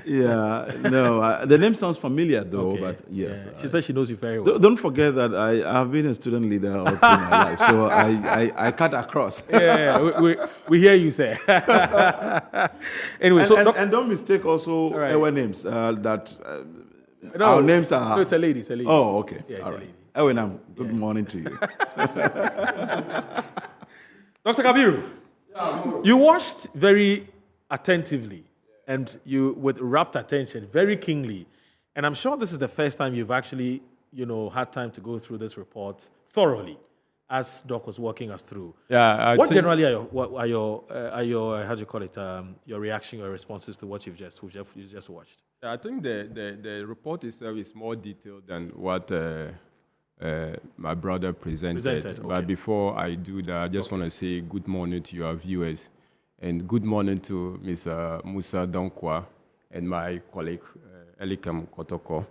Yeah, no. The name sounds familiar, though, Okay. but yes. Yeah. She says she knows you very well. Don't forget that I have been a student leader all through my life, so I cut across. Yeah, we hear you say. Anyway, and don't mistake also right. our names, that our names are... No, it's a lady, Oh, okay. Yeah, it's all a right. lady. Ewenam, good morning to you. Dr. Kabiru, you watched very attentively and you with rapt attention, very keenly. And I'm sure this is the first time you've actually, had time to go through this report thoroughly, as Doc was walking us through. Yeah. What generally are your how do you call it, your reaction or responses to what you've just watched? I think the report itself is more detailed than what my brother presented. Okay. But before I do that, I just want to say good morning to your viewers, and good morning to Mr. Musa Donkwa and my colleague Elikam Kotoko.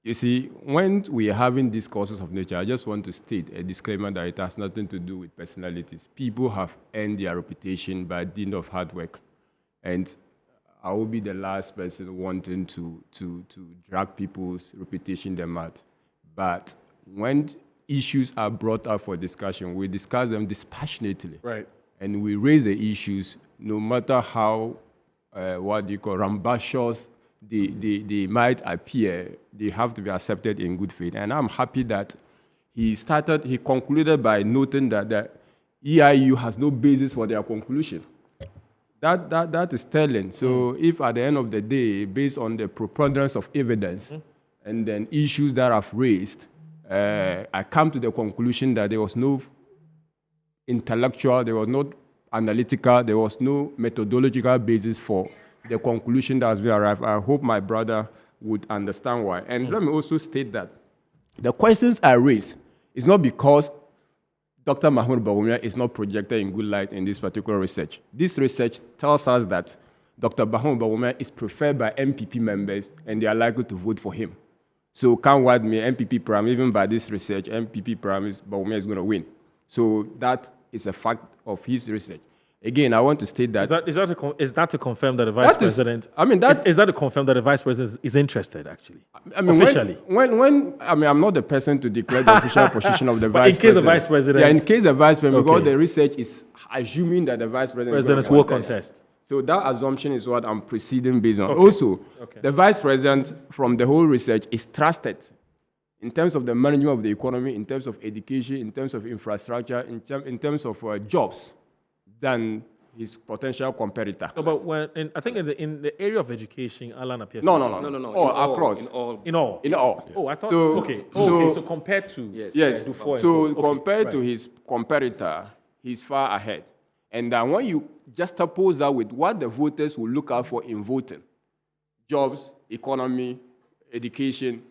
You see, when we are having these courses of nature, I just want to state a disclaimer that it has nothing to do with personalities. People have earned their reputation by dint of hard work, and I will be the last person wanting to drag people's reputation them out. But when issues are brought up for discussion, we discuss them dispassionately. Right. And we raise the issues no matter how, rambunctious they might appear, they have to be accepted in good faith. And I'm happy that he concluded by noting that the EIU has no basis for their conclusion. That is telling. So if at the end of the day, based on the preponderance of evidence and then issues that I've raised, I come to the conclusion that there was no intellectual, there was no analytical, there was no methodological basis for the conclusion that has been arrived. I hope my brother would understand why. And let me also state that the questions I raise is not because Dr. Mahmoud Bawumia is not projected in good light in this particular research. This research tells us that Dr. Mahmoud Bawumia is preferred by MPP members and they are likely to vote for him. So can't word me, MPP Prime, even by this research, MPP Prime is Bawumia is going to win. So that is a fact of his research. Again, I want to state that... Is that to confirm that the vice president... Is that to confirm that the vice president is interested, actually? I mean, officially? I'm not the person to declare the official position of the vice president. In case the vice president... Yeah, in case the vice president, because the research is assuming that the vice president will contest. So that assumption is what I'm proceeding based on. Also, the vice president from the whole research is trusted in terms of the management of the economy, in terms of education, in terms of infrastructure, in terms of jobs, than his potential competitor. No, but I think in the area of education, Alan appears. No. Across. In all. Oh, I thought. So compared to compared to his competitor, he's far ahead. And then when you juxtapose that with what the voters will look out for in voting, jobs, economy, education,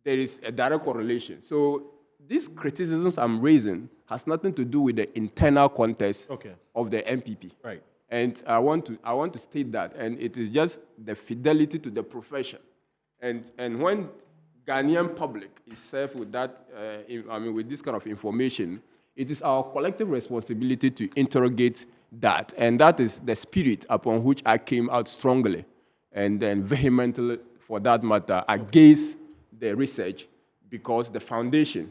there is a direct correlation. So these criticisms I'm raising has nothing to do with the internal context of the MPP. Right. And I want to state that. And it is just the fidelity to the profession. And when Ghanaian public is served with that, with this kind of information, it is our collective responsibility to interrogate that. And that is the spirit upon which I came out strongly and then vehemently, for that matter, against the research, because the foundation,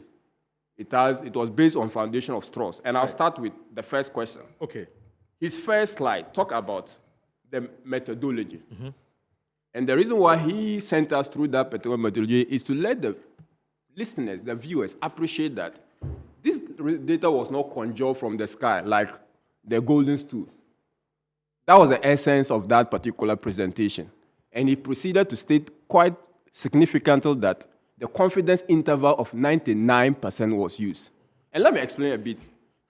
it was based on foundation of straws. And I'll start with the first question. Okay. His first slide talk about the methodology. And the reason why he sent us through that particular methodology is to let the listeners, the viewers, appreciate that this data was not conjured from the sky like the golden stool. That was the essence of that particular presentation. And he proceeded to state quite significantly that the confidence interval of 99% was used. And let me explain a bit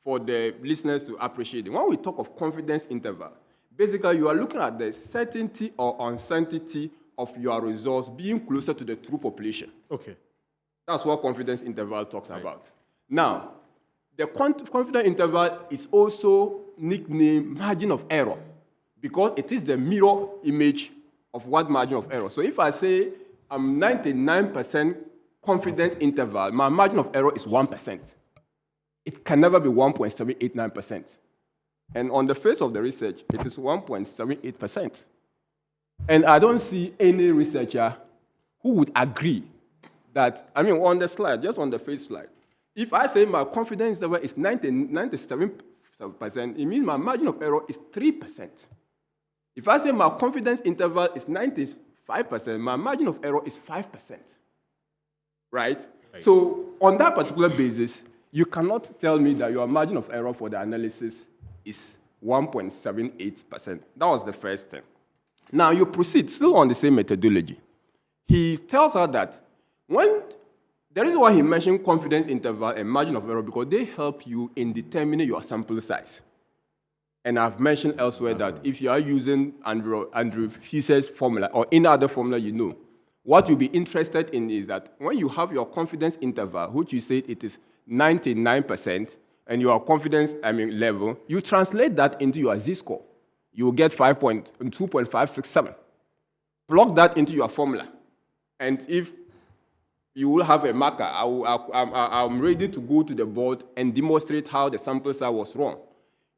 for the listeners to appreciate it. When we talk of confidence interval, basically you are looking at the certainty or uncertainty of your results being closer to the true population. Okay. That's what confidence interval talks about. Now, the confidence interval is also nicknamed margin of error because it is the mirror image of what margin of error. So if I say I'm 99% confidence interval, my margin of error is 1%. It can never be 1.789%. And on the face of the research, it is 1.78%. And I don't see any researcher who would agree that, on the slide, just on the face slide, if I say my confidence interval is 97%, it means my margin of error is 3%. If I say my confidence interval is 95%, my margin of error is 5%. Right? So on that particular basis, you cannot tell me that your margin of error for the analysis is 1.78%. That was the first thing. Now you proceed, still on the same methodology. He tells us that the reason why he mentioned confidence interval and margin of error, because they help you in determining your sample size. And I've mentioned elsewhere that if you are using Andrew Fisher's formula or any other formula you know, what you'll be interested in is that when you have your confidence interval, which you say it is 99%, and your confidence level, you translate that into your z-score. You will get 2.567. Plug that into your formula. And if you will have a marker, I'm ready to go to the board and demonstrate how the sample size was wrong.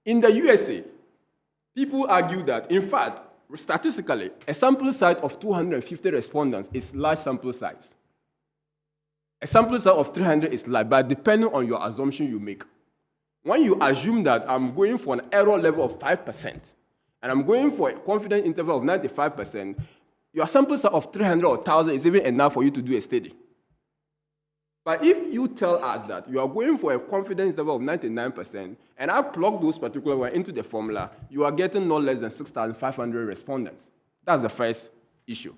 In the USA, people argue that, in fact, statistically, a sample size of 250 respondents is large sample size. A sample size of 300 is large, but depending on your assumption you make. When you assume that I'm going for an error level of 5%, and I'm going for a confidence interval of 95%, your sample size of 300 or 1,000 is even enough for you to do a study. But if you tell us that you are going for a confidence level of 99%, and I plug those particular ones into the formula, you are getting no less than 6,500 respondents. That's the first issue.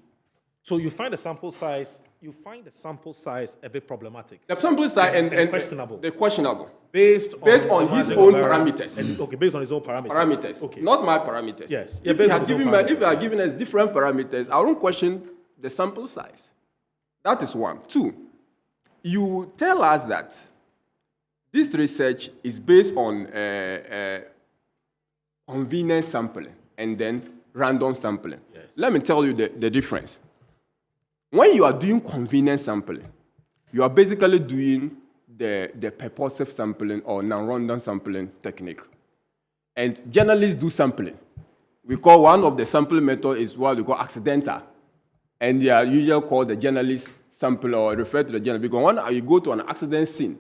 So you find the sample size a bit problematic. The sample size and questionable. The questionable. Based on his own parameters. Okay, based on his own parameters. Parameters. Okay. Not my parameters. Yes. If you are giving us different parameters, I won't question the sample size. That is one. Two, you tell us that this research is based on convenience sampling and then random sampling. Yes. Let me tell you the difference. When you are doing convenience sampling, you are basically doing the purposive sampling or non-random sampling technique. And journalists do sampling. We call one of the sampling methods is what we call accidental. And they are usually called the journalist sample or refer to the journalist. Because when you go to an accident scene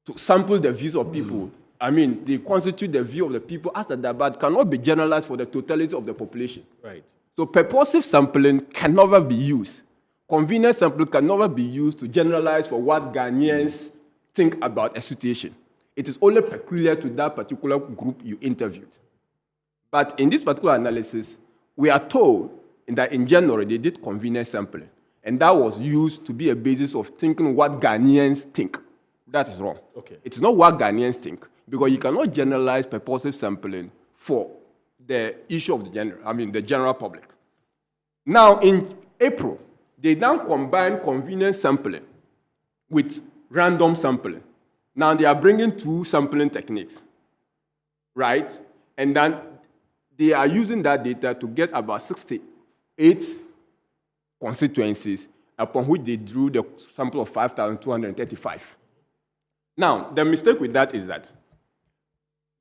to sample the views of people, they constitute the view of the people as that, but cannot be generalized for the totality of the population. Right. So purposive sampling can never be used. Convenience sampling can never be used to generalize for what Ghanaians think about a situation. It is only peculiar to that particular group you interviewed. But in this particular analysis, we are told that in January they did convenience sampling, and that was used to be a basis of thinking what Ghanaians think. That is wrong. Okay. It's not what Ghanaians think, because you cannot generalize purposive sampling for the issue of the general public. Now, in April, they now combine convenience sampling with random sampling. Now, they are bringing two sampling techniques, right? And then they are using that data to get about 68 constituencies upon which they drew the sample of 5,235. Now, the mistake with that is that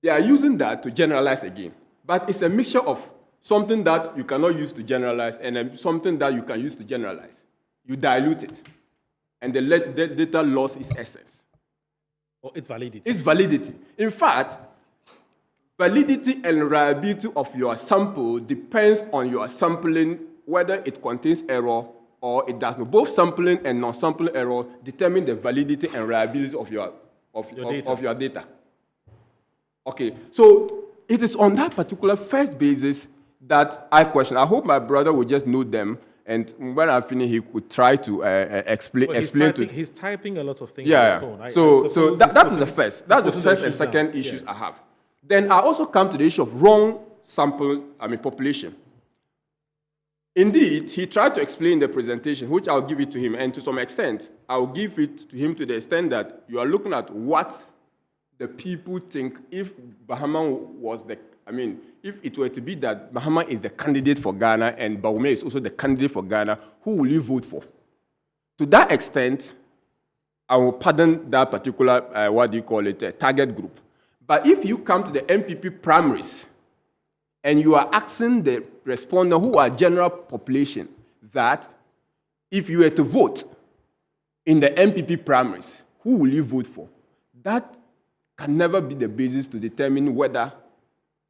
they are using that to generalize again. But it's a mixture of something that you cannot use to generalize and something that you can use to generalize. You dilute it. And the data loss is essence. Or its validity. Its validity. In fact, validity and reliability of your sample depends on your sampling, whether it contains error or it does not. Both sampling and non-sampling error determine the validity and reliability of your data. Okay, so it is on that particular first basis that I question. I hope my brother will just note them, and when I finish, he could try to explain to. He's typing a lot of things on his phone. So that is the first. That's the first and second issues I have. Then I also come to the issue of wrong sample, population. Indeed, he tried to explain the presentation, which I'll give it to him, and to some extent, I'll give it to him to the extent that you are looking at what the people think if Bahama was if it were to be that Bahama is the candidate for Ghana and Baume is also the candidate for Ghana, who will you vote for? To that extent, I will pardon that particular, target group. But if you come to the MPP primaries and you are asking the respondent who are general population that if you were to vote in the MPP primaries, who will you vote for? That can never be the basis to determine whether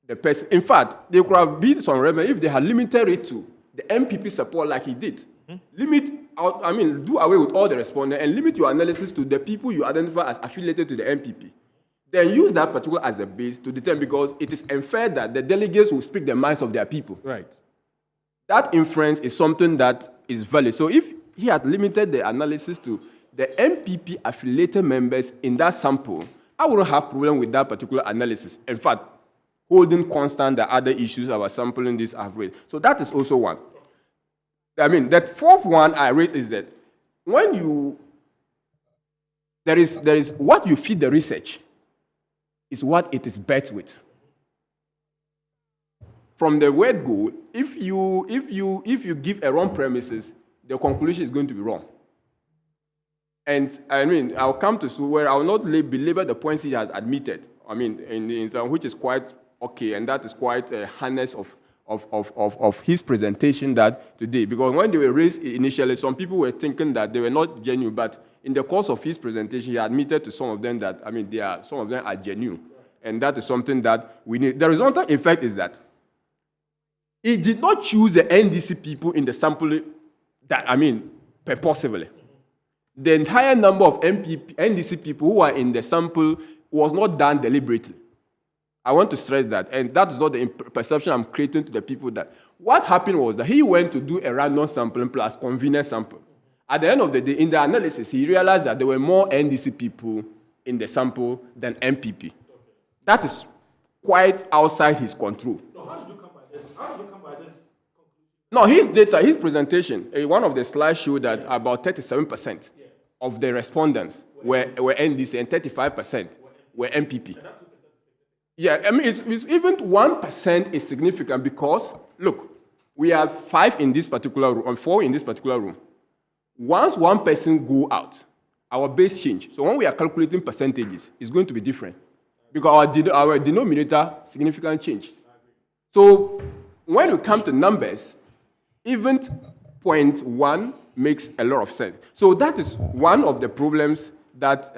the person. In fact, there could have been some remedy if they had limited it to the MPP support like he did. Mm-hmm. Do away with all the respondents and limit your analysis to the people you identify as affiliated to the MPP. Then use that particular as a base to determine, because it is unfair that the delegates will speak the minds of their people. Right. That inference is something that is valid. So if he had limited the analysis to the MPP affiliated members in that sample, I wouldn't have problem with that particular analysis. In fact, holding constant the other issues I was sampling this I've read. So that is also one. I mean, that fourth one I raised is that when you, there is what you feed the research is what it is bet with. From the word go, if you give a wrong premises, the conclusion is going to be wrong. And I mean, I'll come to where I will not belabor the points he has admitted. I mean, in which is quite okay, and that is quite a harness of his presentation that today. Because when they were raised initially, some people were thinking that they were not genuine, but in the course of his presentation, he admitted to some of them that, I mean, some of them are genuine. And that is something that we need. The resultant effect is that he did not choose the NDC people in the sample that, I mean, purposefully. The entire number of NDC people who are in the sample was not done deliberately. I want to stress that, and that is not the perception I'm creating to the people that what happened was that he went to do a random sampling plus convenient sample. At the end of the day, in the analysis, he realized that there were more NDC people in the sample than MPP. That is quite outside his control. No, how did you come by this? How did you come by this? No, his data, his presentation, one of the slides showed that about 37% of the respondents were NDC and 35% were MPP. Yeah, I mean, it's even 1% is significant because, look, we have 5 in this particular room, or 4 in this particular room. Once one person go out, our base change. So when we are calculating percentages, it's going to be different because our denominator significant change. So when you come to numbers, even 0.1 makes a lot of sense. So that is one of the problems that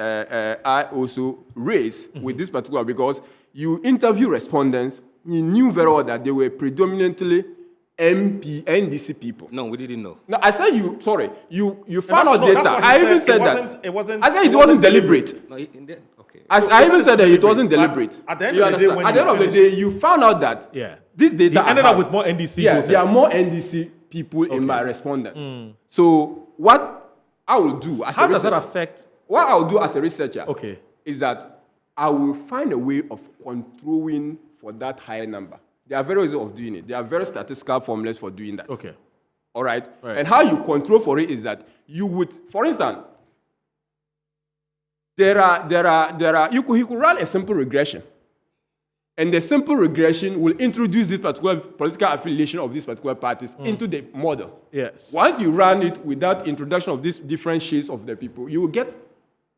I also raise with this particular, because you interview respondents, you knew very well that they were predominantly NDC people. No, we didn't know. No, I said you found out data. I even said that. It I said it wasn't deliberate. No, okay. I even said that it wasn't deliberate. At the end You of the day, understand? when At the end of the day, you found out that this data he ended up with more NDC voters. there are more NDC people in my respondents. So what I will do as How a does that researcher, affect? what I will do as a researcher is that I will find a way of controlling for that higher number. There are various ways of doing it. There are very statistical formulas for doing that. Okay. All right? And how you control for it is that you would, for instance, you could run a simple regression. And the simple regression will introduce this particular political affiliation of these particular parties into the model. Yes. Once you run it without introduction of these different shades of the people, you will get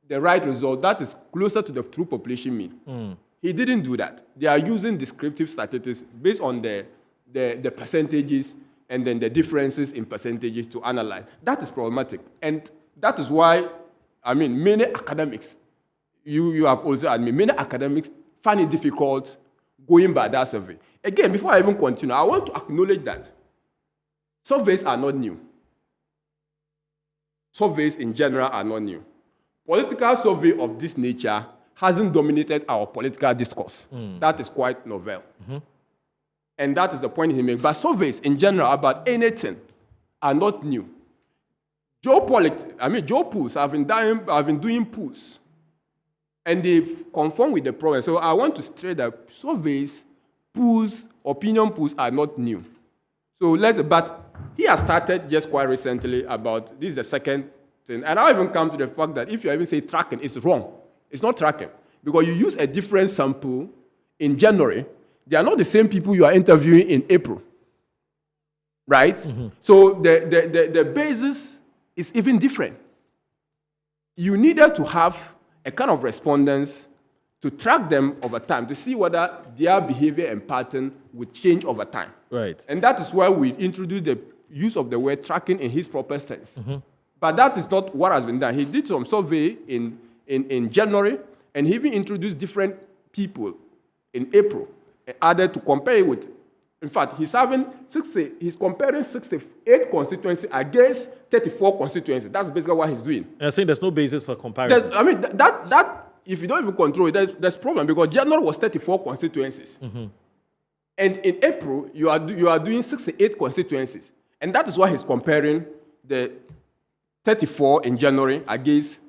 the right result that is closer to the true population mean. He didn't do that. They are using descriptive statistics based on the percentages and then the differences in percentages to analyze. That is problematic. And that is why, I mean, many academics, you have also admitted, many academics find it difficult going by that survey. Again, before I even continue, I want to acknowledge that surveys are not new. Surveys in general are not new. Political survey of this nature hasn't dominated our political discourse. That is quite novel. And that is the point he made. But surveys in general about anything are not new. Joe polls have been doing polls. And they've conformed with the problem. So I want to stress that surveys, polls, opinion polls are not new. So but he has started just quite recently about, this is the second thing. And I even come to the fact that if you even say tracking, it's wrong. It's not tracking. Because you use a different sample in January, they are not the same people you are interviewing in April. Right? So the basis is even different. You needed to have a kind of respondents to track them over time, to see whether their behavior and pattern would change over time. Right. And that is why we introduced the use of the word tracking in his proper sense. But that is not what has been done. He did some survey in January, and he even introduced different people in April, added to compare it with. In fact, he's comparing 68 constituencies against 34 constituencies. That's basically what he's doing. You're saying there's no basis for comparison. That if you don't even control it, there's problem, because January was 34 constituencies. And in April, you are doing 68 constituencies. And that is why he's comparing the 34 in January against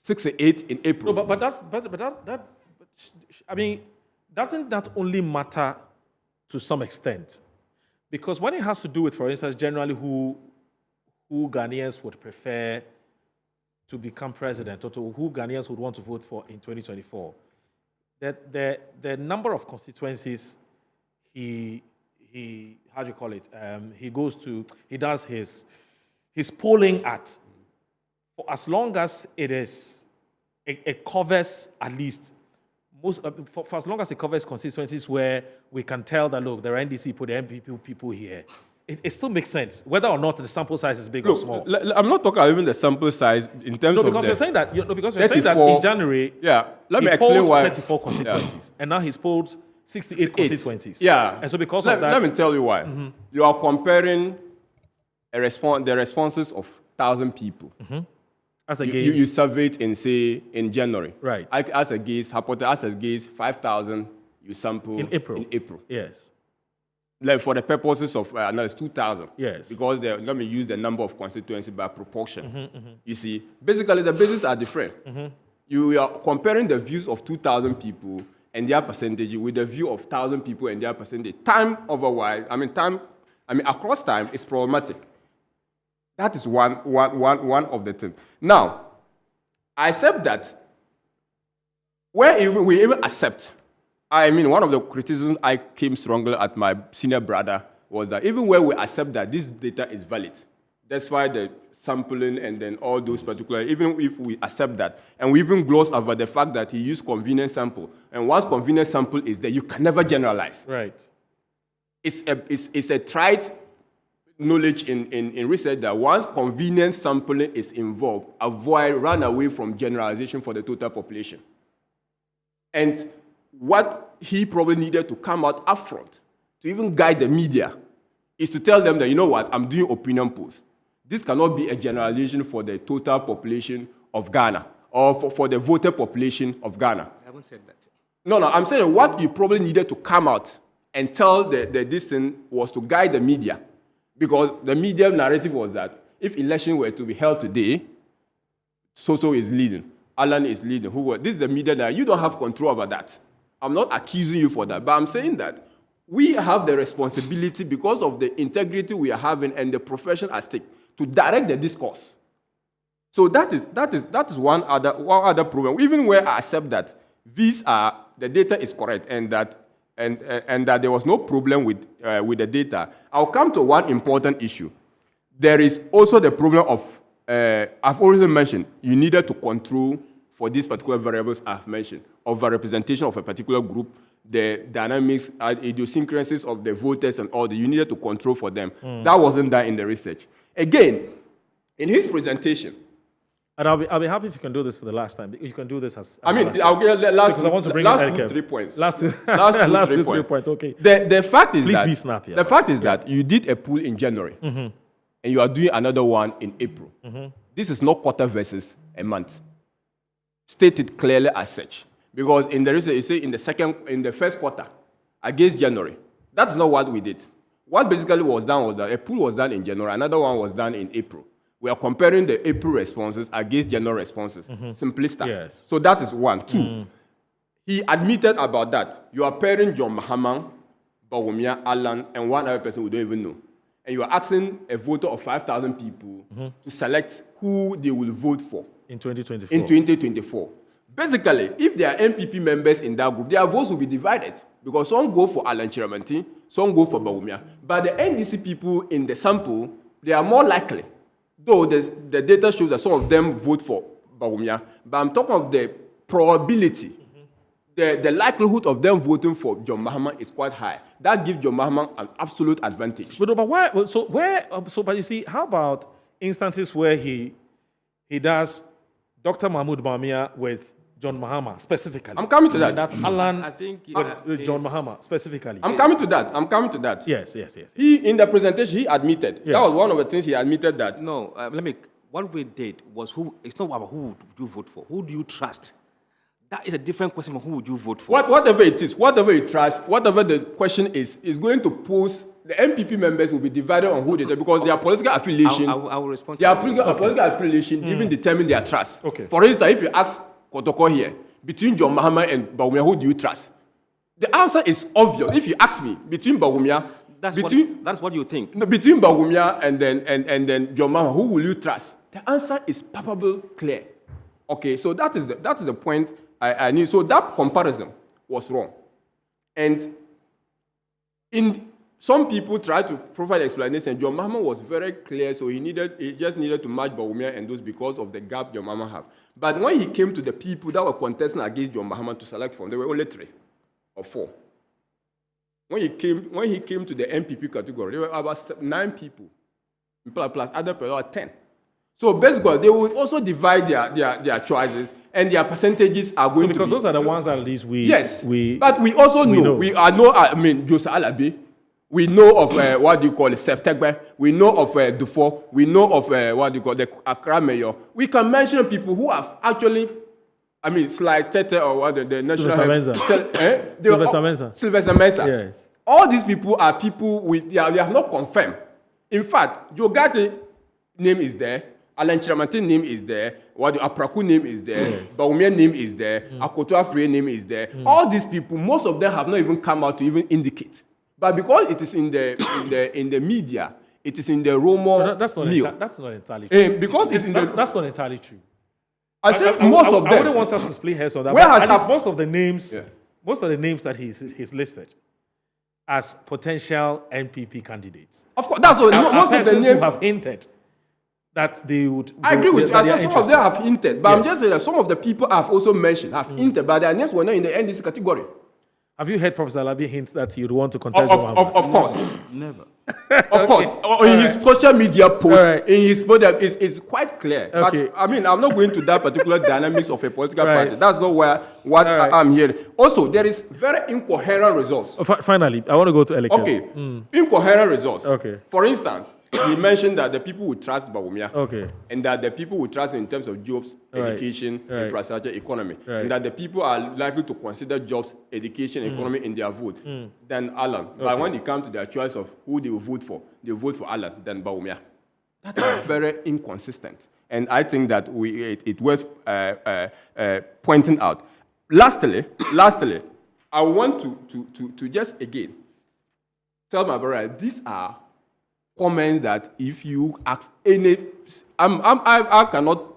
68 in April. No, I mean, doesn't that only matter to some extent? Because when it has to do with, for instance, generally who who Ghanaians would prefer to become president, or to who Ghanaians would want to vote for in 2024, the number of constituencies he how do you call it? He does his polling at, for as long as it covers at least for as long as it covers constituencies where we can tell that, look, there are NDC people, the MPP people here, it still makes sense, whether or not the sample size is big or small. I'm not talking about even the sample size in terms of because you're saying that in January, let me he explain polled why. 34 constituencies, and now he's polled 68 constituencies. Yeah. And so because of that... Let me tell you why. You are comparing the responses of 1,000 people. As against... You surveyed in January. Right. As against 5,000 you sample in April. Yes. Like for the purposes of analysis, 2,000. Yes. Because let me use the number of constituencies by proportion. You see, basically the bases are different. You are comparing the views of 2,000 people and their percentage with the view of 1,000 people and their percentage. Across time is problematic. That is one of the things. Now, I accept that. We even accept. One of the criticisms I came strongly at my senior brother was that even where we accept that this data is valid, that's why the sampling and then all those particular, even if we accept that, and we even gloss over the fact that he used convenience sample, and once convenience sample is there, you can never generalize. Right. It's a tried knowledge in research that once convenience sampling is involved, run away from generalization for the total population. And what he probably needed to come out upfront to even guide the media is to tell them that, you know what, I'm doing opinion polls. This cannot be a generalization for the total population of Ghana or for the voter population of Ghana. I haven't said that. No, I'm saying what you probably needed to come out and tell this thing was to guide the media. Because the media narrative was that if election were to be held today, so is leading, Alan is leading. This is the media that you don't have control over that. I'm not accusing you for that, but I'm saying that we have the responsibility because of the integrity we are having and the profession at stake to direct the discourse. So that is one other problem. Even where I accept that the data is correct and that there was no problem with the data, I'll come to one important issue. There is also the problem of I've already mentioned you needed to control for these particular variables I've mentioned of a representation of a particular group, the dynamics, idiosyncrasies of the voters and all that. You needed to control for them. That wasn't done in the research. Again, in his presentation. And I'll be happy if you can do this for the last time. You can do this as I'll get the last because I want to bring last in 2-3 points. Last two, last 3 points. Okay. The fact is Please be snappy. The fact is that you did a poll in January, and you are doing another one in April. This is not quarter versus a month. Stated clearly as such, because in the research you say in the first quarter against January. That's not what we did. What basically was done was that a poll was done in January, another one was done in April. We are comparing the April responses against January responses. Simplistic. Yes. So that is one. Two, he admitted about that. You are pairing John Mahama, Bawumia, Alan, and one other person we don't even know. And you are asking a voter of 5,000 people to select who they will vote for. In 2024. In 2024. Basically, if there are MPP members in that group, their votes will be divided. Because some go for Alan Chiramanti, some go for Bawumia. But the NDC people in the sample, they are more likely. Though the data shows that some of them vote for Bawumia, but I'm talking of the probability. The likelihood of them voting for John Mahama is quite high. That gives John Mahama an absolute advantage. But why? But you see, how about instances where he does Dr. Mahmoud Bawumia with John Mahama specifically? I'm coming to that. And that's Alan. I think with John Mahama specifically. I'm coming to that. Yes. He, in the presentation, he admitted. Yes. That was one of the things he admitted that. No, what we did was it's not about who would you vote for. Who do you trust? That is a different question from who would you vote for. Whatever it is, whatever you trust, whatever the question is going to pose, the MPP members will be divided on who they trust because their political affiliation, I will respond to their that. political affiliation even determine their trust. Okay. For instance, if you ask Kotoko here, between John Mahama and Bawumia, who do you trust? The answer is obvious. If you ask me, between Bawumia, That's what you think. No, between Bawumia and then John Mahama, who will you trust? The answer is palpable clear. Okay, so that is the point I knew. So that comparison was wrong. And some people tried to provide explanation. John Mahama was very clear, so he just needed to match Bawumia and those because of the gap John Mahama have. But when he came to the people that were contesting against John Mahama to select from, there were only 3 or 4. When he came to the MPP category, there were about 9 people, plus other people, 10. So basically, they would also divide their choices, and their percentages are going to be... Because those are the ones that at least we... Yes, but we also know. Jose Alabi, we know of what do you call it, Sef Tegbe, we know of Dufour, we know of what do you call the Accra Mayor. We can mention people who have actually... Sly Tete or what the national... Sylvester Mensah. Sylvester Mensah. Yes. All these people are people they have not confirmed. In fact, Jogate name is there, Alan Chiramante name is there, what the Apraku name is there, yes. Bawumia name is there, Akoto Afriye name is there. All these people, most of them have not even come out to even indicate. But because it is in the media, it is in the rumor that's not mill. That's not entirely true. Because that's not entirely true. I said most of them. I wouldn't want us to split hairs on that. At least most of the names that he's listed as potential NPP candidates. Of course, that's what most of the names who have hinted that they would. I agree with you. I said some of them have hinted, but I'm just saying that some of the people I've also mentioned have hinted, but their names were not in the NDC category. Have you heard Professor Alabi hint that you'd want to contest? Of course. Never. Of course. In his social media post, in his product, it's quite clear. Okay. But, I'm not going to that particular dynamics of a political party. That's not what I'm hearing. Also, there is very incoherent results. Finally, I want to go to Elikem. Okay. Incoherent results. Okay. For instance, he mentioned that the people would trust Bawumia. Okay. And that the people would trust in terms of jobs, education, infrastructure, economy. And that the people are likely to consider jobs, education, economy in their vote than Alan. But when it comes to their choice of who they will vote for Alan than Bawumia. That's very inconsistent. And I think that it worth pointing out. Lastly, I want to just again tell my brother, these are comments that if you ask any, I cannot,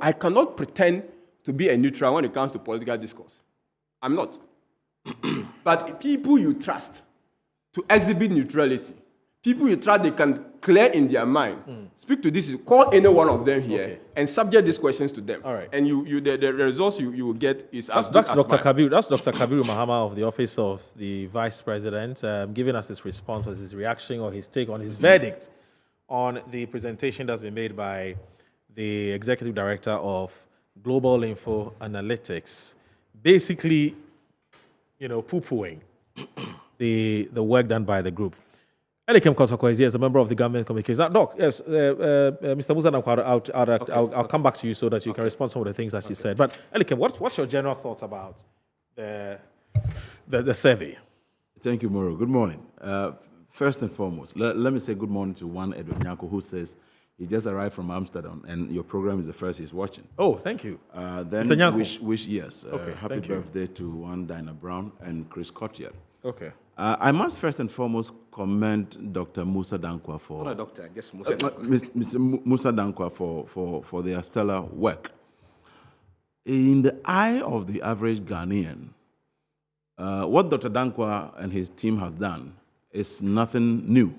I cannot pretend to be a neutral when it comes to political discourse. I'm not. But people you trust to exhibit neutrality, people you trust they can clear in their mind, speak to this, call any one of them here and subject these questions to them. All right. And the results you will get is that's Dr. Kabiru. That's Dr. Kabiru Mahama of the Office of the Vice President, giving us his response or his reaction or his take on his verdict on the presentation that's been made by the Executive Director of Global InfoAnalytics, basically, poo-pooing the work done by the group. Elikem Kotoko is here as a member of the government communications. Now, Doc, yes, Mr. Musa Dankwado, I'll come back to you so that you can respond to some of the things that she said. But Elikem, what's your general thoughts about the survey? Thank you, Moro. Good morning. First and foremost, let me say good morning to one Edwin Nyako who says he just arrived from Amsterdam and your program is the first he's watching. Oh, thank you. Then wish yes. Happy thank you. birthday to one Dinah Brown and Chris Cotier. Okay. I must first and foremost commend Dr. Musa Dankwa for... Not a doctor, just Musa Dankwa. Mr. Musa Dankwa for their stellar work. In the eye of the average Ghanaian, what Dr. Dankwa and his team have done is nothing new.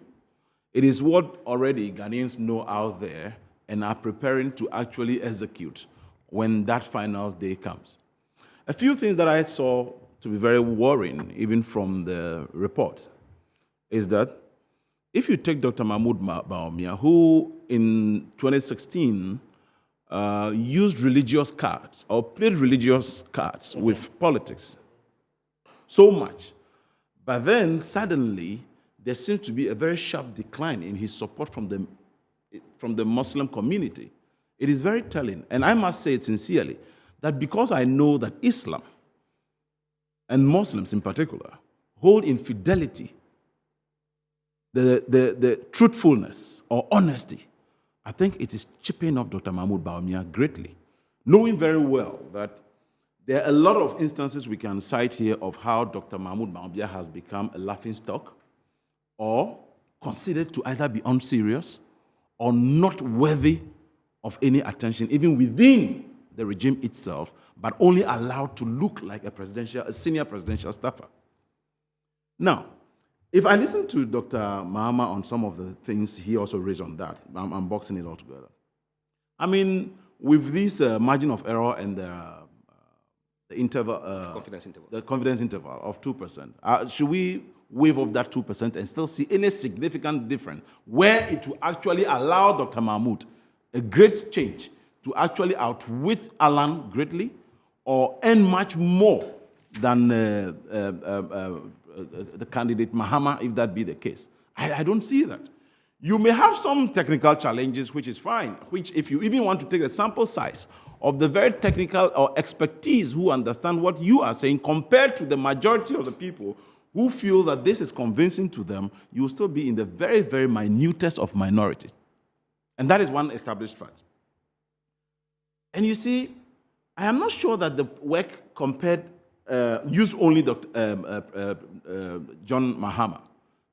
It is what already Ghanaians know out there and are preparing to actually execute when that final day comes. A few things that I saw to be very worrying, even from the report, is that if you take Dr. Mahmoud Bawumia, who in 2016 used religious cards or played religious cards with politics so much, but then suddenly there seems to be a very sharp decline in his support from the Muslim community. It is very telling, and I must say it sincerely, that because I know that Islam and Muslims in particular hold in fidelity the truthfulness or honesty, I think it is chipping off Dr. Mahmoud Bawumia greatly, knowing very well that There are a lot of instances we can cite here of how Dr. Mahmoud Bawumia has become a laughingstock or considered to either be unserious or not worthy of any attention, even within the regime itself, but only allowed to look like a senior presidential staffer. Now, if I listen to Dr. Mahama on some of the things he also raised on that, I'm boxing it all together. I mean, with this margin of error and the confidence interval of 2%, should we waive off that 2% and still see any significant difference where it will actually allow Dr. Mahmoud a great change to actually outwit Alan greatly or earn much more than the candidate Mahama, if that be the case? I don't see that. You may have some technical challenges, which is fine, which if you even want to take a sample size of the very technical or expertise who understand what you are saying compared to the majority of the people who feel that this is convincing to them, you will still be in the very, very minutest of minorities. And that is one established fact. And you see, I am not sure that the work compared used only John Mahama.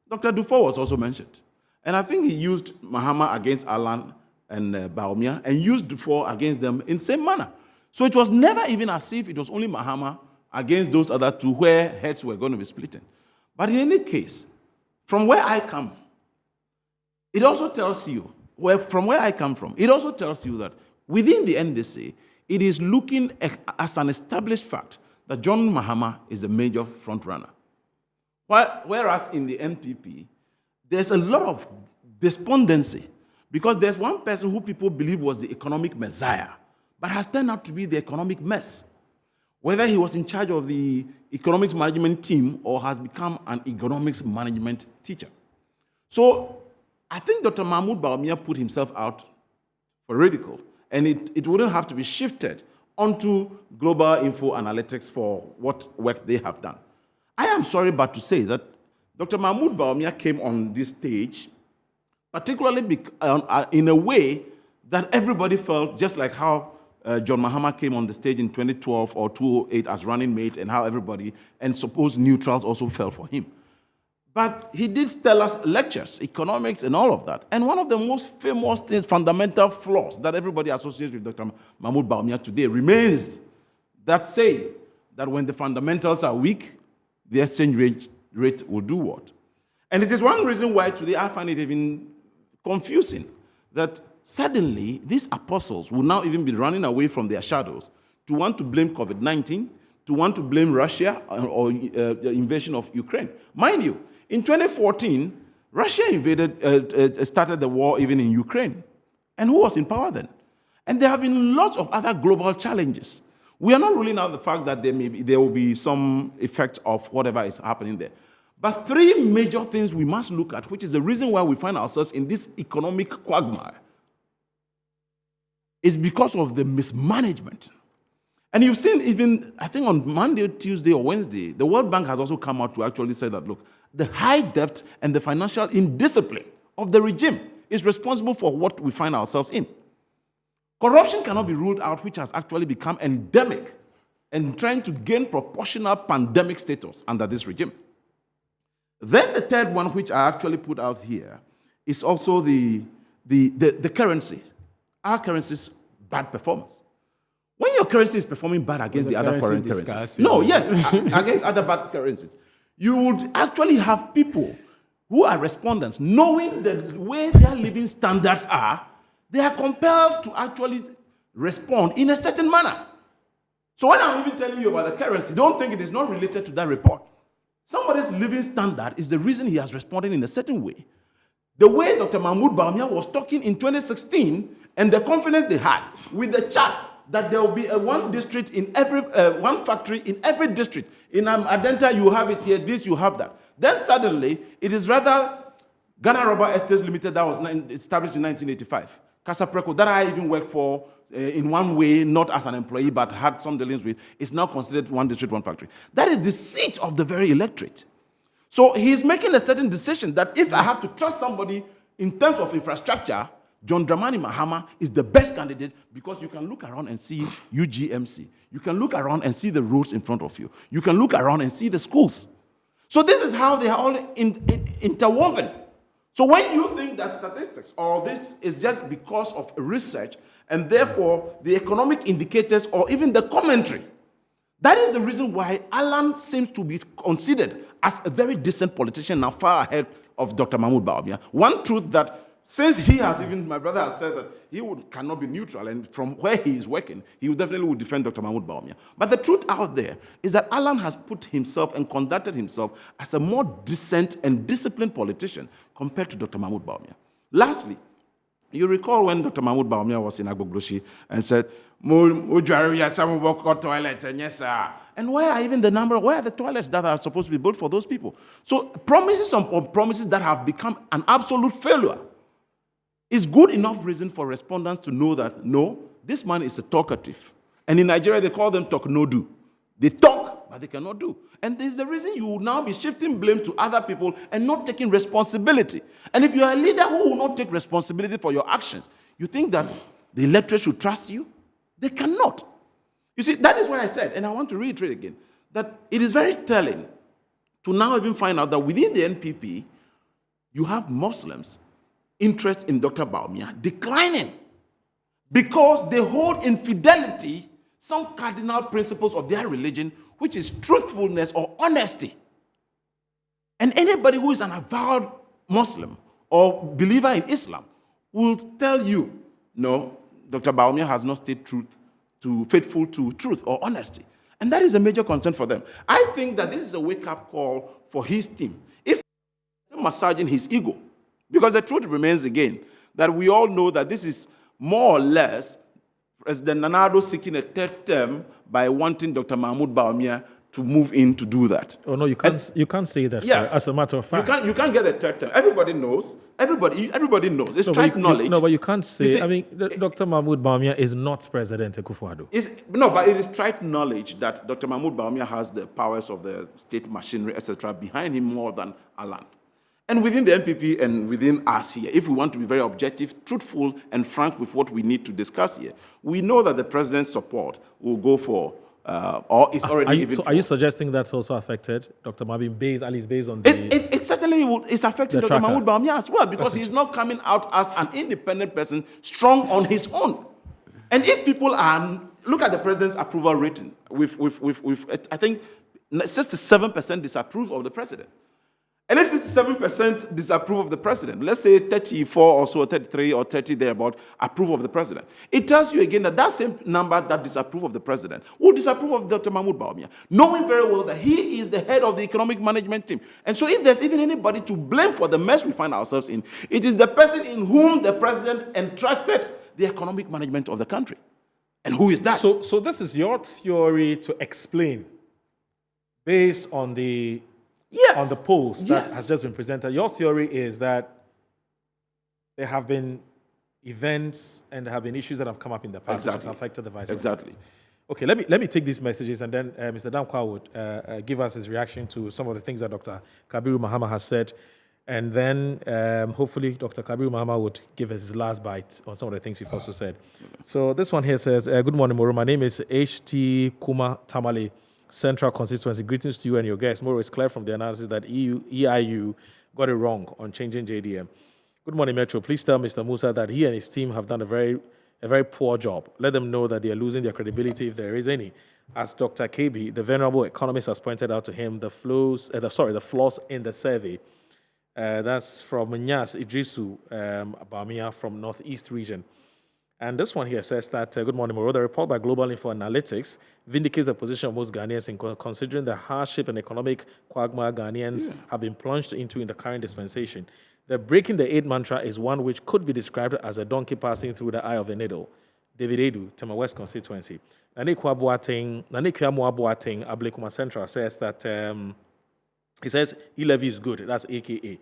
Dr. Dufour was also mentioned. And I think he used Mahama against Alan and Bawumia and used Dufour against them in the same manner. So it was never even as if it was only Mahama against those other two where heads were going to be splitting. But in any case, from where I come, it also tells you, from where I come from, it also tells you that within the NDC, it is looking as an established fact that John Mahama is a major front runner. Whereas in the NPP, there's a lot of despondency because there's one person who people believe was the economic messiah, but has turned out to be the economic mess. Whether he was in charge of the economics management team or has become an economics management teacher. So I think Dr. Mahmoud Bawumia put himself out for ridicule, and it wouldn't have to be shifted onto global InfoAnalytics for what work they have done. I am sorry but to say that Dr. Mahmoud Bawumia came on this stage, particularly in a way that everybody felt, just like how John Mahama came on the stage in 2012 or 2008 as running mate, and how everybody and supposed neutrals also fell for him. But he did tell us lectures, economics, and all of that. And one of the most famous things, fundamental flaws that everybody associates with Dr. Mahmoud Bawumia today remains that saying that when the fundamentals are weak, the exchange rate will do what? And it is one reason why today I find it even confusing that suddenly these apostles will now even be running away from their shadows to want to blame COVID-19, to want to blame Russia or the invasion of Ukraine. Mind you, in 2014, Russia started the war even in Ukraine. And who was in power then? And there have been lots of other global challenges. We are not ruling out the fact that there will be some effect of whatever is happening there. But three major things we must look at, which is the reason why we find ourselves in this economic quagmire, is because of the mismanagement. And you've seen even, I think on Monday, Tuesday, or Wednesday, the World Bank has also come out to actually say that, look, the high debt and the financial indiscipline of the regime is responsible for what we find ourselves in. Corruption cannot be ruled out, which has actually become endemic and trying to gain proportional pandemic status under this regime. Then the third one, which I actually put out here, is also the currencies. Our currency's bad performance. When your currency is performing bad against the other foreign currencies, against other bad currencies, you would actually have people who are respondents, knowing the way their living standards are, they are compelled to actually respond in a certain manner. So when I'm even telling you about the currency, don't think it is not related to that report. Somebody's living standard is the reason he has responded in a certain way. The way Dr. Mahmoud Bawumia was talking in 2016 and the confidence they had with the chart that there will be one district in every, one factory in every district. In Adenta, you have it here, this, you have that. Then suddenly, it is rather Ghana Rubber Estates Limited that was established in 1985. Casa Preco, that I even worked for in one way, not as an employee, but had some dealings with, is now considered one district, one factory. That is the seat of the very electorate. So he's making a certain decision that if I have to trust somebody in terms of infrastructure, John Dramani Mahama is the best candidate because you can look around and see UGMC. You can look around and see the roads in front of you. You can look around and see the schools. So this is how they are all interwoven. So when you think that statistics or this is just because of research and therefore the economic indicators or even the commentary, that is the reason why Alan seems to be considered as a very decent politician now, far ahead of Dr. Mahmoud Bawumia. One truth that, since he has even, my brother has said that he cannot be neutral, and from where he is working, he definitely would defend Dr. Mahmoud Bawumia. But the truth out there is that Alan has put himself and conducted himself as a more decent and disciplined politician compared to Dr. Mahmoud Bawumia. Lastly, you recall when Dr. Mahmoud Bawumia was in Agbogloshi and said, and where are even where are the toilets that are supposed to be built for those people? So promises on promises that have become an absolute failure is good enough reason for respondents to know that, no, this man is a talkative. And in Nigeria, they call them talk no do. They talk, but they cannot do. And this is the reason you will now be shifting blame to other people and not taking responsibility. And if you are a leader who will not take responsibility for your actions, you think that the electorate should trust you? They cannot. You see, that is why I said, and I want to reiterate again, that it is very telling to now even find out that within the NPP, you have Muslims' interest in Dr. Bawumia declining because they hold in fidelity some cardinal principles of their religion, which is truthfulness or honesty. And anybody who is an avowed Muslim or believer in Islam will tell you, no, Dr. Bawumia has not stayed faithful to truth or honesty. And that is a major concern for them. I think that this is a wake-up call for his team. If massaging his ego, because the truth remains again, that we all know that this is more or less President Nana Addo seeking a third term by wanting Dr. Mahmoud Bawumia to move in to do that. Oh no, you can't say that. Yes, as a matter of fact, you can't get a third term. Everybody knows. Everybody knows. It's trite knowledge. No, but you can't say. See, I mean, Dr. Mahmoud Bawumia is not President Akufo-Addo. No, but it is trite knowledge that Dr. Mahmoud Bawumia has the powers of the state machinery, etc., behind him more than Alan. And within the NPP and within us here, if we want to be very objective, truthful, and frank with what we need to discuss here, we know that the president's support will go for, or is already are you suggesting that's also affected, Dr. Mabin, at least based on the... It certainly is affecting Dr. Mahmoud Bawumia as well, because he's not coming out as an independent person, strong on his own. And if people are... Look at the president's approval rating. I think 67% disapprove of the president. And if 67% disapprove of the president, let's say 34 or so, 33 or 30 thereabout approve of the president, it tells you again that that same number that disapprove of the president will disapprove of Dr. Mahmoud Bawumia, knowing very well that he is the head of the economic management team. And so if there's even anybody to blame for the mess we find ourselves in, it is the person in whom the president entrusted the economic management of the country. And who is that? So this is your theory to explain, based on the... Yes. On the post that has just been presented, your theory is that there have been events and there have been issues that have come up in the past that have affected the vice president. Exactly. Okay, let me take these messages, and then Mr. Dankwa would give us his reaction to some of the things that Dr. Kabiru Mahama has said, and then hopefully Dr. Kabiru Mahama would give us his last bite on some of the things you've also said. So this one here says, good morning, Moro. My name is H.T. Kuma Tamale, Central Constituency. Greetings to you and your guests. Moro, is clear from the analysis that EIU got it wrong on changing JDM. Good morning, Metro. Please tell Mr. Musa that he and his team have done a very poor job. Let them know that they are losing their credibility if there is any. As Dr. KB, the venerable economist, has pointed out to him, the flaws in the survey. That's from Nyas Idrisu Bawumia from Northeast region. And this one here says that, good morning, Moro. The report by Global InfoAnalytics vindicates the position of most Ghanaians in considering the hardship and economic quagmire Ghanaians have been plunged into in the current dispensation. The breaking the eight mantra is one which could be described as a donkey passing through the eye of a needle. David Edu, Tema West constituency. Nanekwa Boateng, Ablekuma Central, says that, he says, E-levy is good, that's AKA.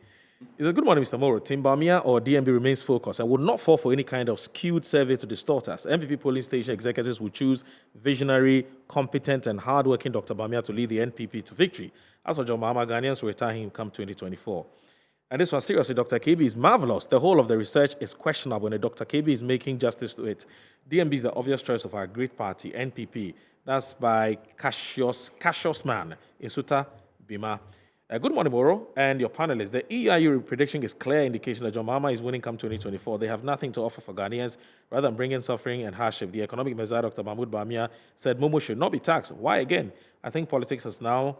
He said, good morning, Mr. Moro. Team Bawumia or DMB remains focused and would not fall for any kind of skewed survey to distort us. MPP polling station executives will choose visionary, competent, and hardworking Dr. Bawumia to lead the NPP to victory. As for John Mahama, Ghanaians will retire him come 2024. And this one, seriously, Dr. KB is marvelous. The whole of the research is questionable, and Dr. KB is making justice to it. DMB is the obvious choice of our great party, NPP. That's by Cassius Man in Suta, Bima. Good morning, Moro, and your panelists. The Eiu prediction is clear indication that John Mahama is winning come 2024. They have nothing to offer for Ghanaians rather than bringing suffering and hardship. The economic messiah, Dr. Mahmoud Bamia, said Momo should not be taxed. Why again? I think politics has now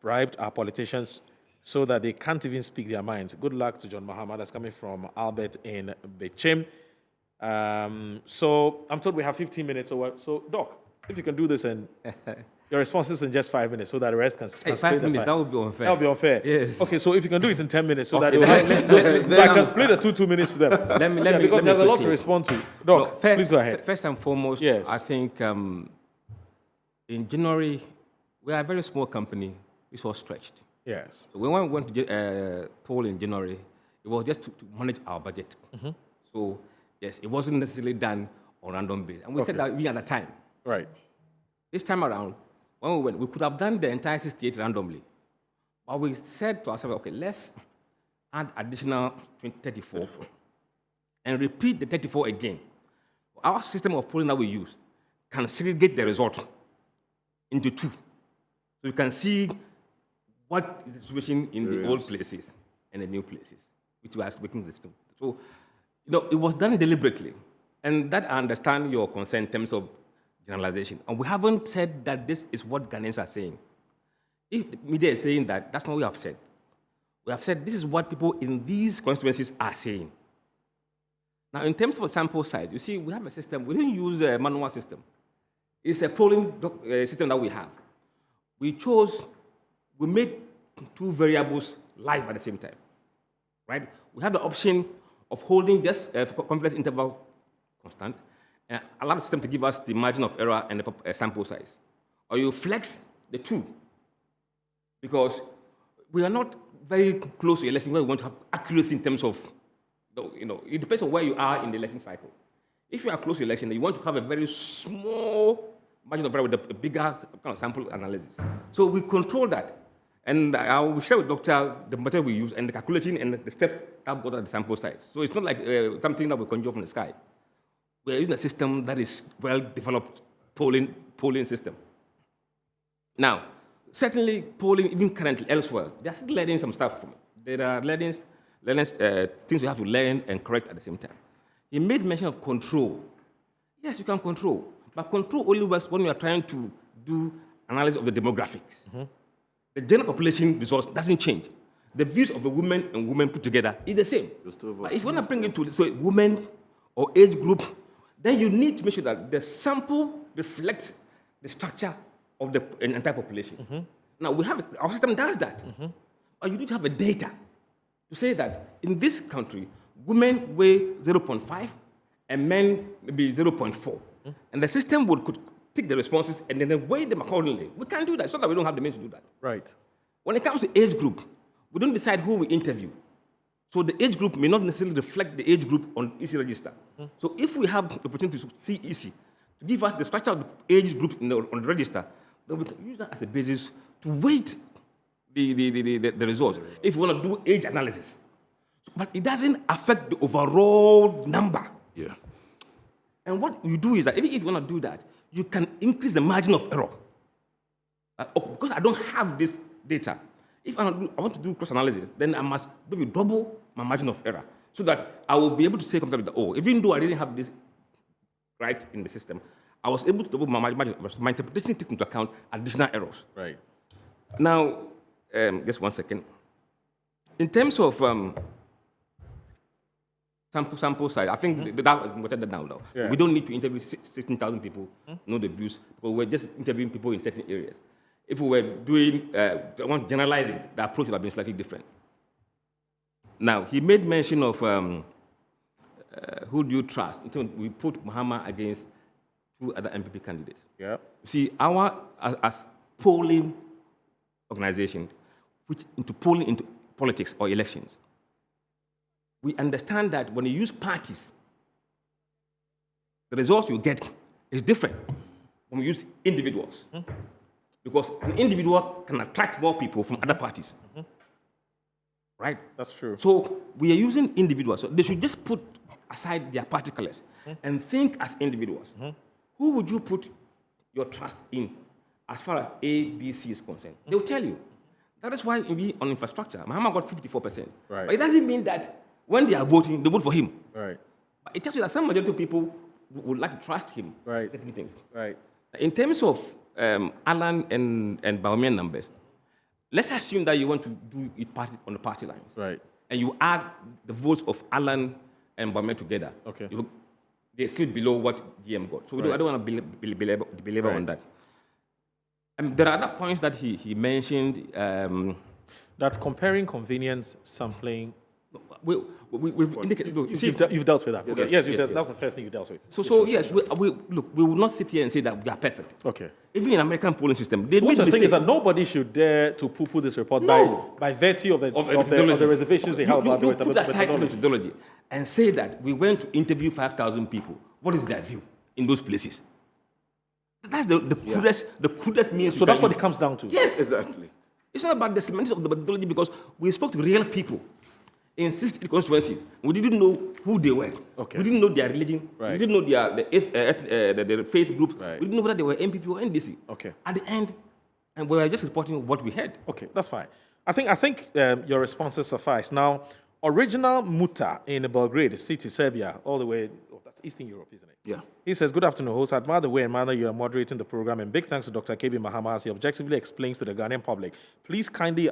bribed our politicians so that they can't even speak their minds. Good luck to John Mahama. That's coming from Albert in Bechim. So I'm told we have 15 minutes. So, Doc, if you can do this and your responses in just 5 minutes so that the rest can Hey, 5 minutes, that would be unfair. That would be unfair. Yes. Okay, so if you can do it in 10 minutes so that Okay. they will so I can split the 2 minutes to them. Let me Because there's a lot to quickly- respond to. Doc, No, first, please go ahead. First and foremost, Yes. I think in January, we are a very small company. This was stretched. Yes. When we went to poll in January, it was just to manage our budget. So, yes, it wasn't necessarily done on random basis. And we said that we had a time. Right. This time around, when we went, we could have done the entire 68 randomly. But we said to ourselves, okay, let's add additional 34 and repeat the 34 again. Our system of polling that we use can segregate the result into two. So you can see what is the situation in the old places and the new places, which we are making the system. So, it was done deliberately. And that I understand your concern in terms of generalization. And we haven't said that this is what Ghanaians are saying. If the media is saying that, that's not what we have said. We have said this is what people in these constituencies are saying. Now, in terms of a sample size, you see, we have a system. We didn't use a manual system. It's a polling system that we have. We made two variables live at the same time, right? We have the option of holding just confidence interval constant, and allow the system to give us the margin of error and the sample size. Or you flex the two, because we are not very close to election where we want to have accuracy in terms of, it depends on where you are in the election cycle. If you are close to election, you want to have a very small margin of error with a bigger kind of sample analysis. So we control that. And I will share with Doctor the method we use and the calculation and the step that got at the sample size. So it's not like something that we conjure from the sky. We're using a system that is well-developed polling system. Now, certainly polling, even currently elsewhere, they're still learning some stuff from it. There are things you have to learn and correct at the same time. He made mention of control. Yes, you can control. But control only works when you are trying to do analysis of the demographics. The general population resource doesn't change. The views of the women and women put together is the same. But if you want to bring it to women or age group, then you need to make sure that the sample reflects the structure of the entire population. Now, our system does that. But you need to have a data to say that in this country, women weigh 0.5 and men maybe 0.4. And the system could take the responses and then weigh them accordingly. We can't do that. It's not that we don't have the means to do that. Right. When it comes to age group, we don't decide who we interview. So the age group may not necessarily reflect the age group on EC register. So if we have the opportunity to see EC, to give us the structure of the age group on the register, then we can use that as a basis to weight the results if we want to do age analysis. But it doesn't affect the overall number. Yeah. And what you do is that even if you want to do that, you can increase the margin of error. Because I don't have this data. If I want to do cross-analysis, then I must maybe double my margin of error so that I will be able to say comfortably that, even though I didn't have this right in the system, I was able to double my margin of error. So my interpretation takes into account additional errors. Right. Now, just 1 second. In terms of sample size, I think that was noted down now. Yeah. We don't need to interview 16,000 people, know the views, because we're just interviewing people in certain areas. If we were doing, I want to generalize it, the approach would have been slightly different. Now, he made mention of who do you trust? We put Mahama against 2 other MPP candidates. Yeah. See, as polling organization, which into polling into politics or elections, we understand that when you use parties, the results you get is different when we use individuals. Because an individual can attract more people from other parties. right? That's true. So we are using individuals. So they should just put aside their party colors and think as individuals. Who would you put your trust in as far as A, B, C is concerned? They will tell you. That is why we on infrastructure, Mahama got 54%. Right. But it doesn't mean that when they are voting, they vote for him. Right. But it tells you that some majority of people would like to trust him. Right. Certain things. Right. In terms of Alan and Baumian numbers, let's assume that you want to do it on the party lines. Right. And you add the votes of Alan and Baumian together. Okay. They're still below what GM got. So I don't want to belabor on that. There are other points that he mentioned. That comparing convenience sampling. We've indicated. Look, You've dealt with that. Okay. Yes, yes. that's the first thing you dealt with. So yes, we will not sit here and say that we are perfect. Okay. Even in American polling system, they What make you're saying is mistakes. that nobody should dare to poo-poo this report No. by virtue of the methodology. reservations they have about you the put aside methodology. methodology and say that we went to interview 5,000 people. What is their view in those places? That's the crudest means. So that's what it comes down to. Yes. Exactly. It's not about the semantics of the methodology because we spoke to real people in 60 constituencies. We didn't know who they were. Okay. We didn't know their religion. Right. We didn't know their faith group. Right. We didn't know whether they were MPP or NDC. Okay. At the end, and we were just reporting what we heard. Okay, that's fine. I think your responses suffice. Now, original Muta in Belgrade city, Serbia, all the way, that's Eastern Europe, isn't it? Yeah. He says, good afternoon, host. I admire the way and manner you are moderating the program, and big thanks to Dr. KB Mahama as he objectively explains to the Ghanaian public. Please kindly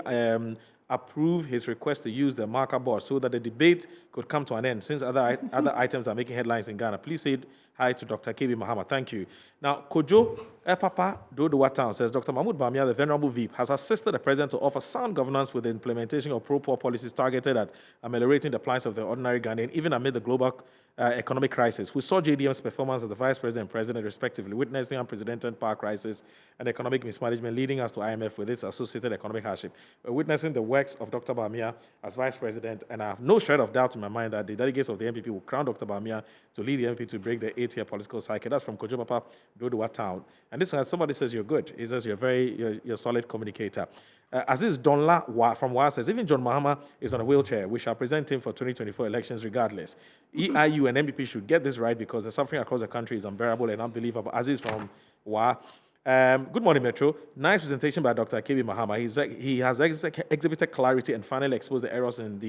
approve his request to use the marker board so that the debate could come to an end since other items are making headlines in Ghana. Please say hi to Dr. KB Mahama. Thank you. Now, Kojo Papa Dodowa Town says, Dr. Mahmoud Bamia, the Venerable VIP, has assisted the President to offer sound governance with the implementation of pro-poor policies targeted at ameliorating the plight of the ordinary Ghanaian, even amid the global economic crisis. We saw JDM's performance as the Vice President and President, respectively, witnessing unprecedented power crisis and economic mismanagement, leading us to IMF with its associated economic hardship. We're witnessing the works of Dr. Bamia as Vice President, and I have no shred of doubt in my mind that the delegates of the MPP will crown Dr. Bamia to lead the MPP to break the 8-year political cycle. That's from Kojo Papa Dodowa Town. And this one, somebody says you're good. He says you're a solid communicator. Aziz Donla from WA says, even John Mahama is on a wheelchair. We shall present him for 2024 elections regardless. EIU and MPP should get this right because the suffering across the country is unbearable and unbelievable. Aziz from WA. Good morning, Metro. Nice presentation by Dr. KB Mahama. He has exhibited clarity and finally exposed the errors in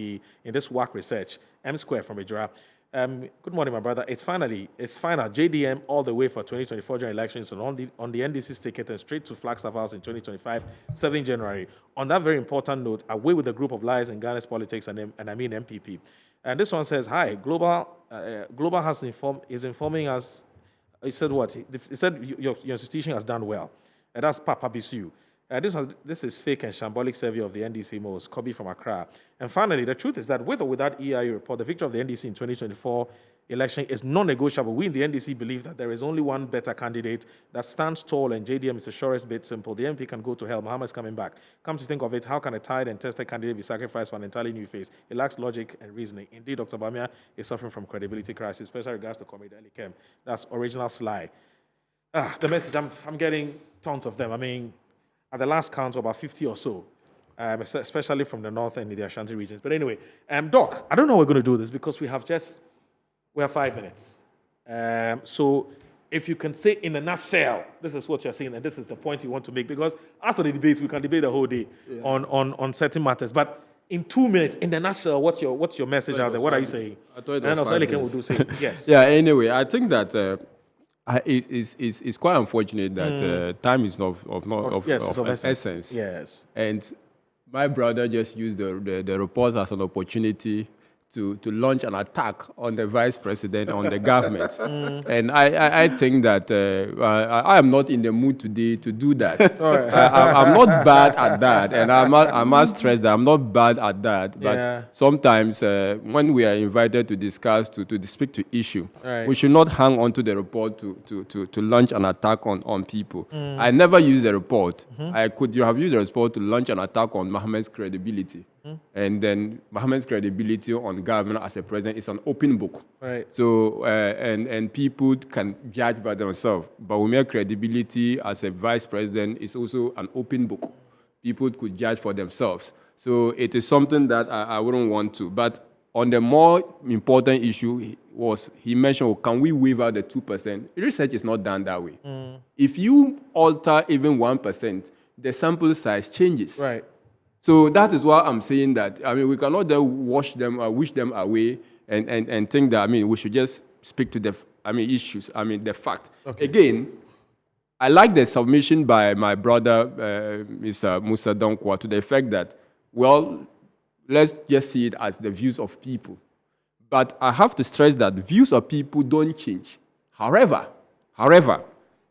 this WAC research. M Square from Ejura. Good morning, my brother. It's final. JDM all the way for 2024 general elections and on the NDC's ticket and straight to Flagstaff House in 2025, 7 January. On that very important note, away with the group of lies in Ghana's politics and I mean MPP. And this one says, hi, Global is informing us. He said what? He said your institution has done well. And that's Papa Bisu. This is fake and shambolic survey of the NDC most, Kobe from Accra. And finally, the truth is that with or without Eiu Report, the victory of the NDC in 2024 election is non-negotiable. We in the NDC believe that there is only one better candidate that stands tall, and JDM is the surest bit simple. The MP can go to hell. Mahama is coming back. Come to think of it, how can a tired and tested candidate be sacrificed for an entirely new face? It lacks logic and reasoning. Indeed, Dr. Bamia is suffering from credibility crisis, especially regards to Comrade Ali Kem. That's original Sly. The message, I'm getting tons of them. I mean, at the last count, about 50 or so, especially from the north and the Ashanti regions. But anyway, Doc, I don't know how we're going to do this because we have 5 minutes. So if you can say in a nutshell, this is what you're saying, and this is the point you want to make, because as for the debate, we can debate the whole day on certain matters. But in 2 minutes, in the nutshell, what's your message out there? What are you saying? I thought it was 5 minutes. Will do say yes. Yeah, anyway, I think that it's quite unfortunate that time is of essence. Yes. And my brother just used the reports as an opportunity to launch an attack on the vice president, on the government. And I think that I am not in the mood today to do that. I'm not bad at that, and I must stress that I'm not bad at that. But sometimes when we are invited to discuss, to speak to issue, we should not hang on to the report to launch an attack on people. I never used the report. I could have used the report to launch an attack on Mohammed's credibility. And then Mohammed's credibility on government as a president is an open book. Right. So, and people can judge by themselves. But Bawumia's credibility as a vice president is also an open book. People could judge for themselves. So it is something that I wouldn't want to. But on the more important issue he mentioned, can we waive out the 2%? Research is not done that way. If you alter even 1%, the sample size changes. Right. So that is why I'm saying that, we cannot then wish them away and think that, we should just speak to the, issues, the fact. Okay. Again, I like the submission by my brother, Mr. Musa Donkwa, to the effect that, well, let's just see it as the views of people. But I have to stress that views of people don't change. However,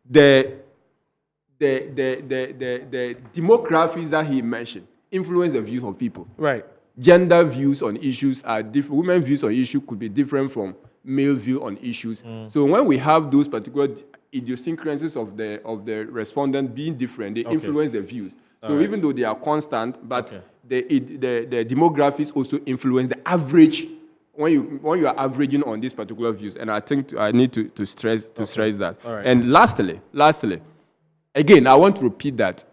the demographics that he mentioned influence the views of people. Right. Gender views on issues are different. Women's views on issues could be different from male view on issues. So when we have those particular idiosyncrasies of the respondent being different, they influence the views. So even though they are constant, but the demographics also influence the average when you are averaging on these particular views. And I think I need to stress that. Right. And lastly, again, I want to repeat that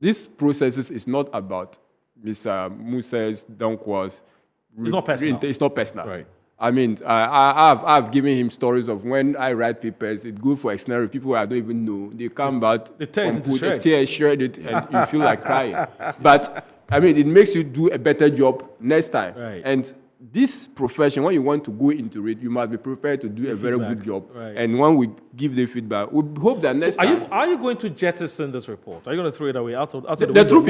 this process is not about Mr. Musa's Donkwa's. It's not personal. It's not personal. Right. I've given him stories of when I write papers, it's good for external people I don't even know. They come out, they tear it into shreds. shred it, and you feel like crying. But, it makes you do a better job next time. Right. And this profession, when you want to go into it, you must be prepared to do a very good job. Right. And when we give the feedback, we hope that next time... Are you going to jettison this report? Are you going to throw it away out of the The truth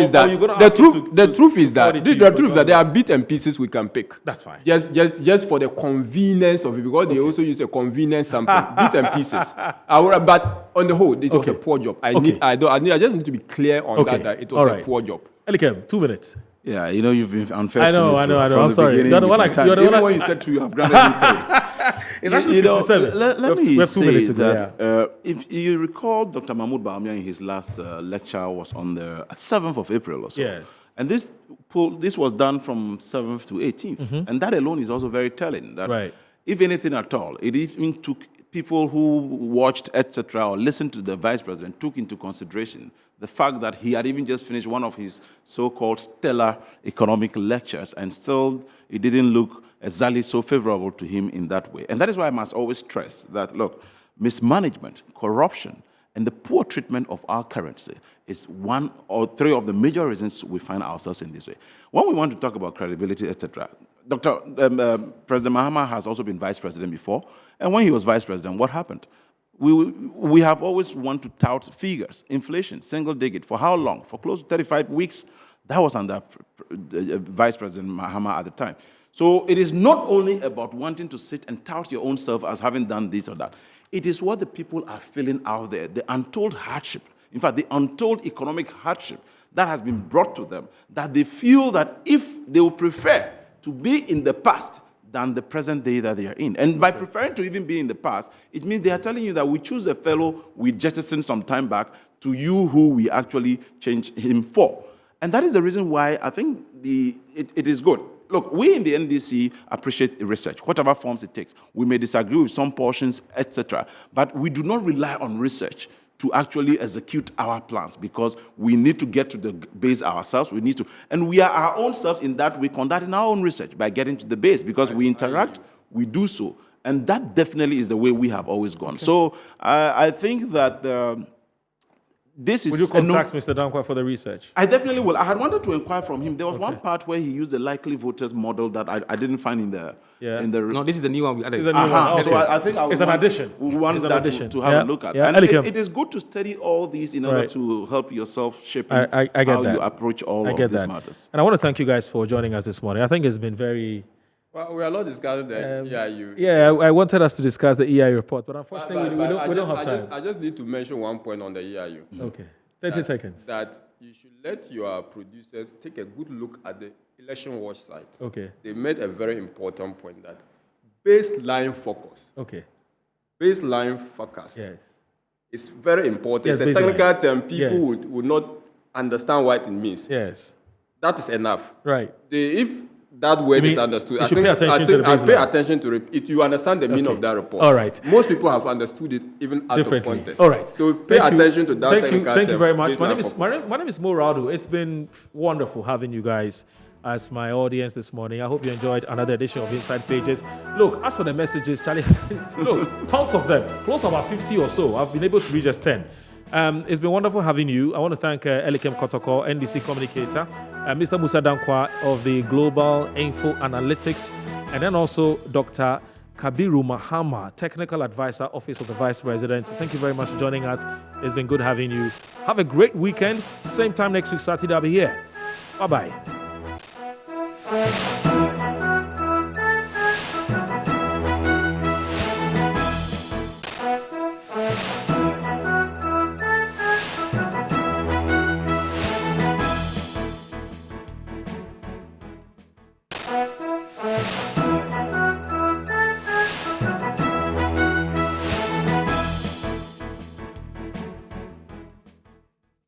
is that there are bits and pieces we can pick. That's fine. Just for the convenience of it, because they also use a convenience sample, bits and pieces. But on the whole, it was a poor job. I just need to be clear on that it was a poor job. Elikem, 2 minutes. Yeah, you've been unfair I know. from I'm the sorry. beginning. You're the one Even when you said 2, you have granted me 3. It's actually 57. Let we me have 2 say minutes to go, that if you recall, Dr. Mahmoud Baumia in his last lecture was on the 7th of April or so. Yes. And this was done from 7th to 18th. And that alone is also very telling. That if anything at all, it even took people who watched, etc., or listened to the vice president, took into consideration the fact that he had even just finished one of his so-called stellar economic lectures, and still it didn't look exactly so favorable to him in that way. And that is why I must always stress that, look, mismanagement, corruption, and the poor treatment of our currency is 1 or 3 of the major reasons we find ourselves in this way. When we want to talk about credibility, etc., President Mahama has also been vice president before, and when he was vice president, what happened? We have always wanted to tout figures, inflation, single digit. For how long? For close to 35 weeks. That was under Vice President Mahama at the time. So it is not only about wanting to sit and tout your own self as having done this or that. It is what the people are feeling out there, the untold hardship. In fact, the untold economic hardship that has been brought to them, that they feel that if they would prefer to be in the past than the present day that they are in. And by preferring to even be in the past, it means they are telling you that we choose a fellow we jettisoned some time back to you who we actually changed him for. And that is the reason why I think it is good. Look, we in the NDC appreciate research, whatever forms it takes. We may disagree with some portions, etc., but we do not rely on research to actually execute our plans, because we need to get to the base ourselves. We need to, and we are our own selves in that we conducting our own research by getting to the base, because we interact, we do so. And that definitely is the way we have always gone. Okay. So I think that this is... Will you contact Mr. Dankwa for the research? I definitely will. I had wanted to inquire from him. There was one part where he used the likely voters model that I didn't find in the... Yeah. No, this is the new one we added. It's a new one. Okay. So I think it's an addition. We want that to have a look at. Yeah. And it is good to study all these in order to help yourself shape how you approach all of these matters. And I want to thank you guys for joining us this morning. I think it's been very... Well, we are not discussing the EIU. Yeah, I wanted us to discuss the Eiu report, but unfortunately we don't have time. I just need to mention one point on the EIU. Okay. 30 seconds. That you should let your producers take a good look at the election watch site. Okay. They made a very important point that baseline focus. Okay. Baseline focus. Yes. It's very important. Yes, it's a technical term. People would not understand what it means. Yes. That is enough. Right. If that word You is mean understood. you should pay attention to the I pay baseline? attention to it. You understand the meaning Okay. of that report. All right. Most people have understood it even out of Differently. context. All right. So pay Thank you. attention to that. Thank you very much. My baseline name is purpose. my name is Mo Raudu. It's been wonderful having you guys as my audience this morning. I hope you enjoyed another edition of Inside Pages. Look, as for the messages, Charlie, look, tons of them, close to about 50 or so. I've been able to reach just 10. It's been wonderful having you. I want to thank Elikem Kotoko, NDC communicator, Mr. Musa Dankwa of the Global InfoAnalytics, and then also Dr. Kabiru Mahama, Technical Advisor, Office of the Vice President. Thank you very much for joining us. It's been good having you. Have a great weekend. Same time next week, Saturday, I'll be here. Bye-bye.